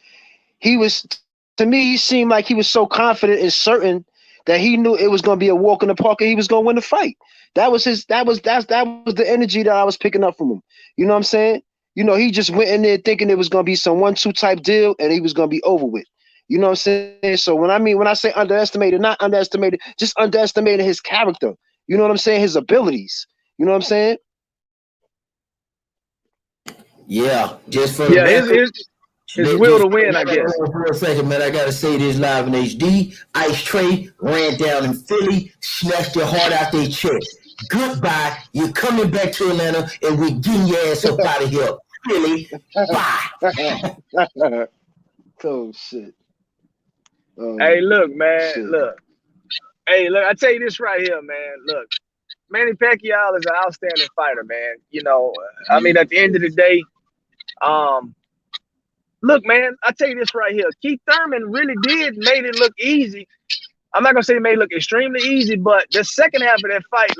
to me, he seemed like he was so confident and certain that he knew it was going to be a walk in the park and he was going to win the fight. That was the energy that I was picking up from him. You know what I'm saying? He just went in there thinking it was going to be some 1-2 type deal and he was going to be over with. You know what I'm saying? So when I say underestimated, not underestimated, just underestimated his character. You know what I'm saying? His abilities. You know what I'm saying? Yeah, just for the record. His will to win, I guess. For a second, man, I gotta say this live in HD. Ice Tray ran down in Philly, snatched your heart out their chest. Goodbye. You're coming back to Atlanta, and we're getting your ass up out of here. Philly, bye. Oh shit. Hey, look, man. Shit. Look. Hey, look. I tell you this right here, man. Look, Manny Pacquiao is an outstanding fighter, man. I mean, at the end of the day, look, man, I tell you this right here. Keith Thurman really made it look easy. I'm not gonna say it made it look extremely easy, but the second half of that fight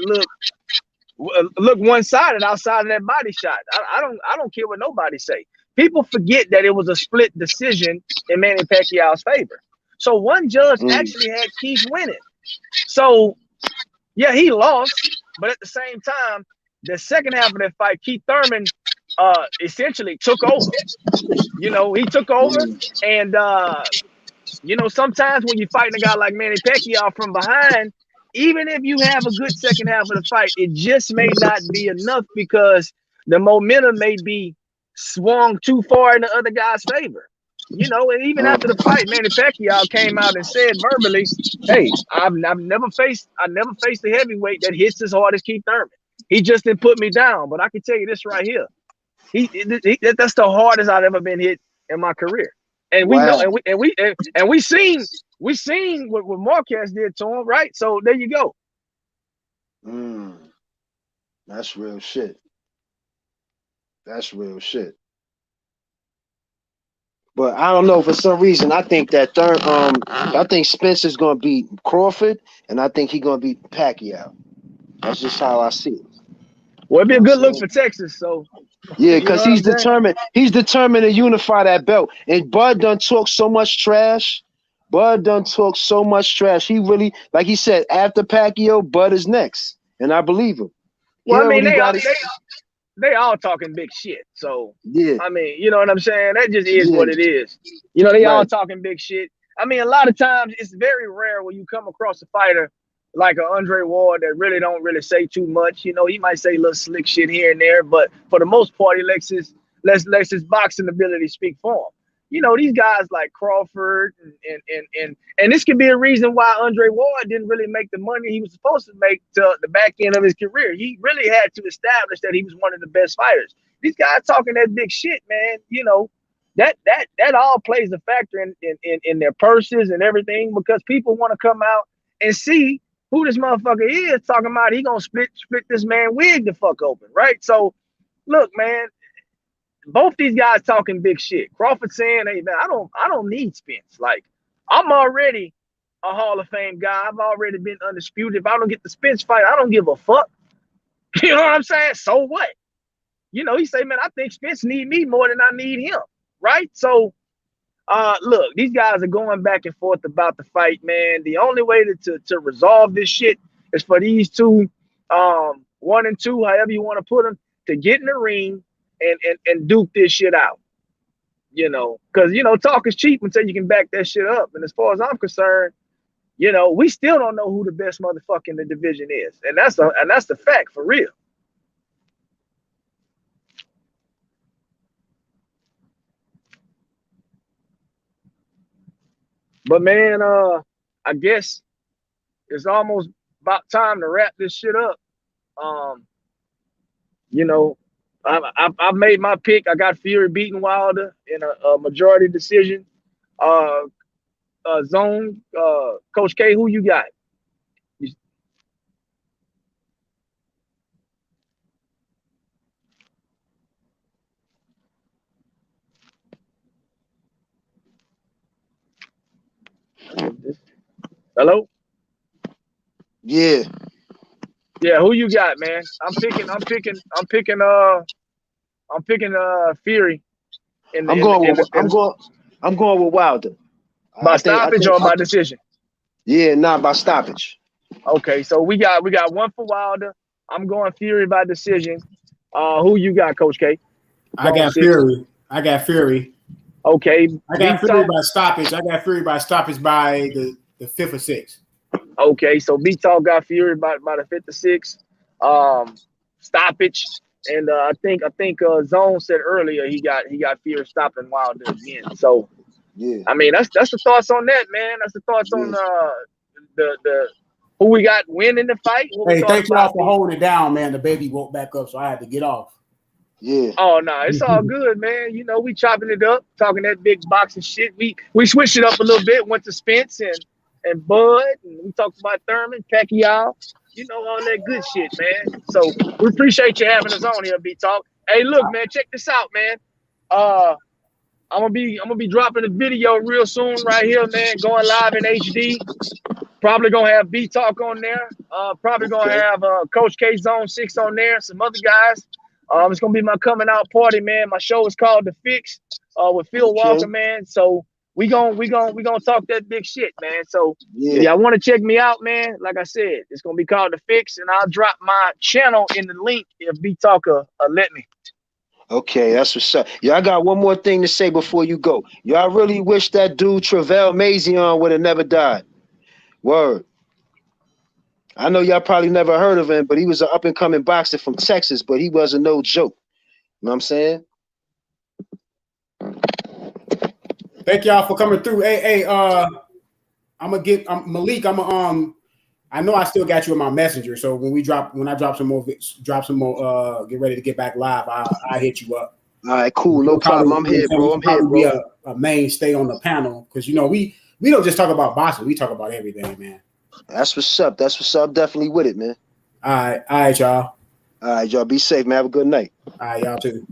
looked one-sided outside of that body shot. I don't care what nobody say. People forget that it was a split decision in Manny Pacquiao's favor. So one judge actually had Keith winning. So yeah, he lost, but at the same time, the second half of that fight, Keith Thurman essentially took over. He took over, and sometimes when you're fighting a guy like Manny Pacquiao from behind, even if you have a good second half of the fight, it just may not be enough because the momentum may be swung too far in the other guy's favor. And even after the fight, Manny Pacquiao came out and said verbally, "Hey, I never faced a heavyweight that hits as hard as Keith Thurman. He just didn't put me down, but I can tell you this right here. That's the hardest I've ever been hit in my career." And we know, and we seen what Marquez did to him, right? So there you go. That's real shit. That's real shit. But I don't know, for some reason, I think that I think Spence is gonna beat Crawford, and I think he's gonna beat Pacquiao. That's just how I see it. Well, it'd be a good look for Texas, so yeah, because he's determined. He's determined to unify that belt. And Bud done talk so much trash. He really, like he said, after Pacquiao, Bud is next, and I believe him. Well, I mean, they all talking big shit. So yeah, I mean, you know what I'm saying? That just is what it is. They all talking big shit. I mean, a lot of times it's very rare when you come across a fighter like a Andre Ward that really don't really say too much. He might say a little slick shit here and there, but for the most part, he lets his boxing ability speak for him. These guys like Crawford and this could be a reason why Andre Ward didn't really make the money he was supposed to make to the back end of his career. He really had to establish that he was one of the best fighters. These guys talking that big shit, man. That all plays a factor in their purses and everything because people want to come out and see who this motherfucker is talking about. He gonna split this man wig the fuck open, right? So, look, man, both these guys talking big shit. Crawford saying, "Hey, man, I don't need Spence. Like, I'm already a Hall of Fame guy. I've already been undisputed. If I don't get the Spence fight, I don't give a fuck. You know what I'm saying? So what? You know, he say, man, I think Spence need me more than I need him, right? So, look, these guys are going back and forth about the fight, man. The only way to resolve this shit is for these two, 1 and 2, however you want to put them, to get in the ring and duke this shit out. You know, because, you know, talk is cheap until you can back that shit up. And as far as I'm concerned, you know, we still don't know who the best motherfucker in the division is. And that's the fact, for real. But man, I guess it's almost about time to wrap this shit up. You know, I've made my pick. I got Fury beating Wilder in a majority decision. Zone, Coach K, who you got? Hello? Yeah. Yeah, who you got, man? I'm picking Fury I'm going with Wilder. By stoppage or by decision? Yeah, not by stoppage. Okay, so we got one for Wilder. I'm going Fury by decision. Who you got, Coach K? I got Fury. Okay. I got Fury by stoppage. I got Fury by stoppage by the 5th or 6th. Okay, so B-Talk got Fury by the 5th or 6th. Stoppage. And I think Zone said earlier he got Fury stopping Wilder again. So yeah, I mean that's the thoughts on that, man. That's the thoughts on the who we got winning the fight. Hey, thank y'all for holding it down, man. The baby woke back up, so I had to get off. Yeah. Oh no, it's all good, man. You know, we chopping it up, talking that big boxing shit. We switched it up a little bit, went to Spence and Bud, and we talked about Thurman, Pacquiao, you know, all that good shit, man. So we appreciate you having us on here, B-Talk. Hey, look, man, check this out, man. I'm gonna be dropping a video real soon right here, man. Going live in HD. Probably gonna have B-Talk on there. Probably gonna have Coach K Zone 6 on there, some other guys. It's gonna be my coming out party, man. My show is called The Fix with Phil Walker, man. So we gonna talk that big shit, man. So if y'all want to check me out, man, like I said, it's gonna be called The Fix, and I'll drop my channel in the link if B-Talk let me. Okay, that's what's up. Yeah, I got one more thing to say before you go. Y'all really wish that dude Travell Mazion would have never died. Word. I know y'all probably never heard of him, but he was an up-and-coming boxer from Texas, but he wasn't no joke. You know what I'm saying? Thank y'all for coming through. Hey, I'm gonna get Malik. I know I still got you in my messenger. So when I drop some more, get ready to get back live. I hit you up. All right, cool, no problem. I'm here, bro. I'm here, bro. Be a mainstay on the panel because you know we don't just talk about boxing. We talk about everything, man. That's what's up. That's what's up. Definitely with it, man. All right, y'all. All right, y'all. Be safe, man. Have a good night. All right, y'all too.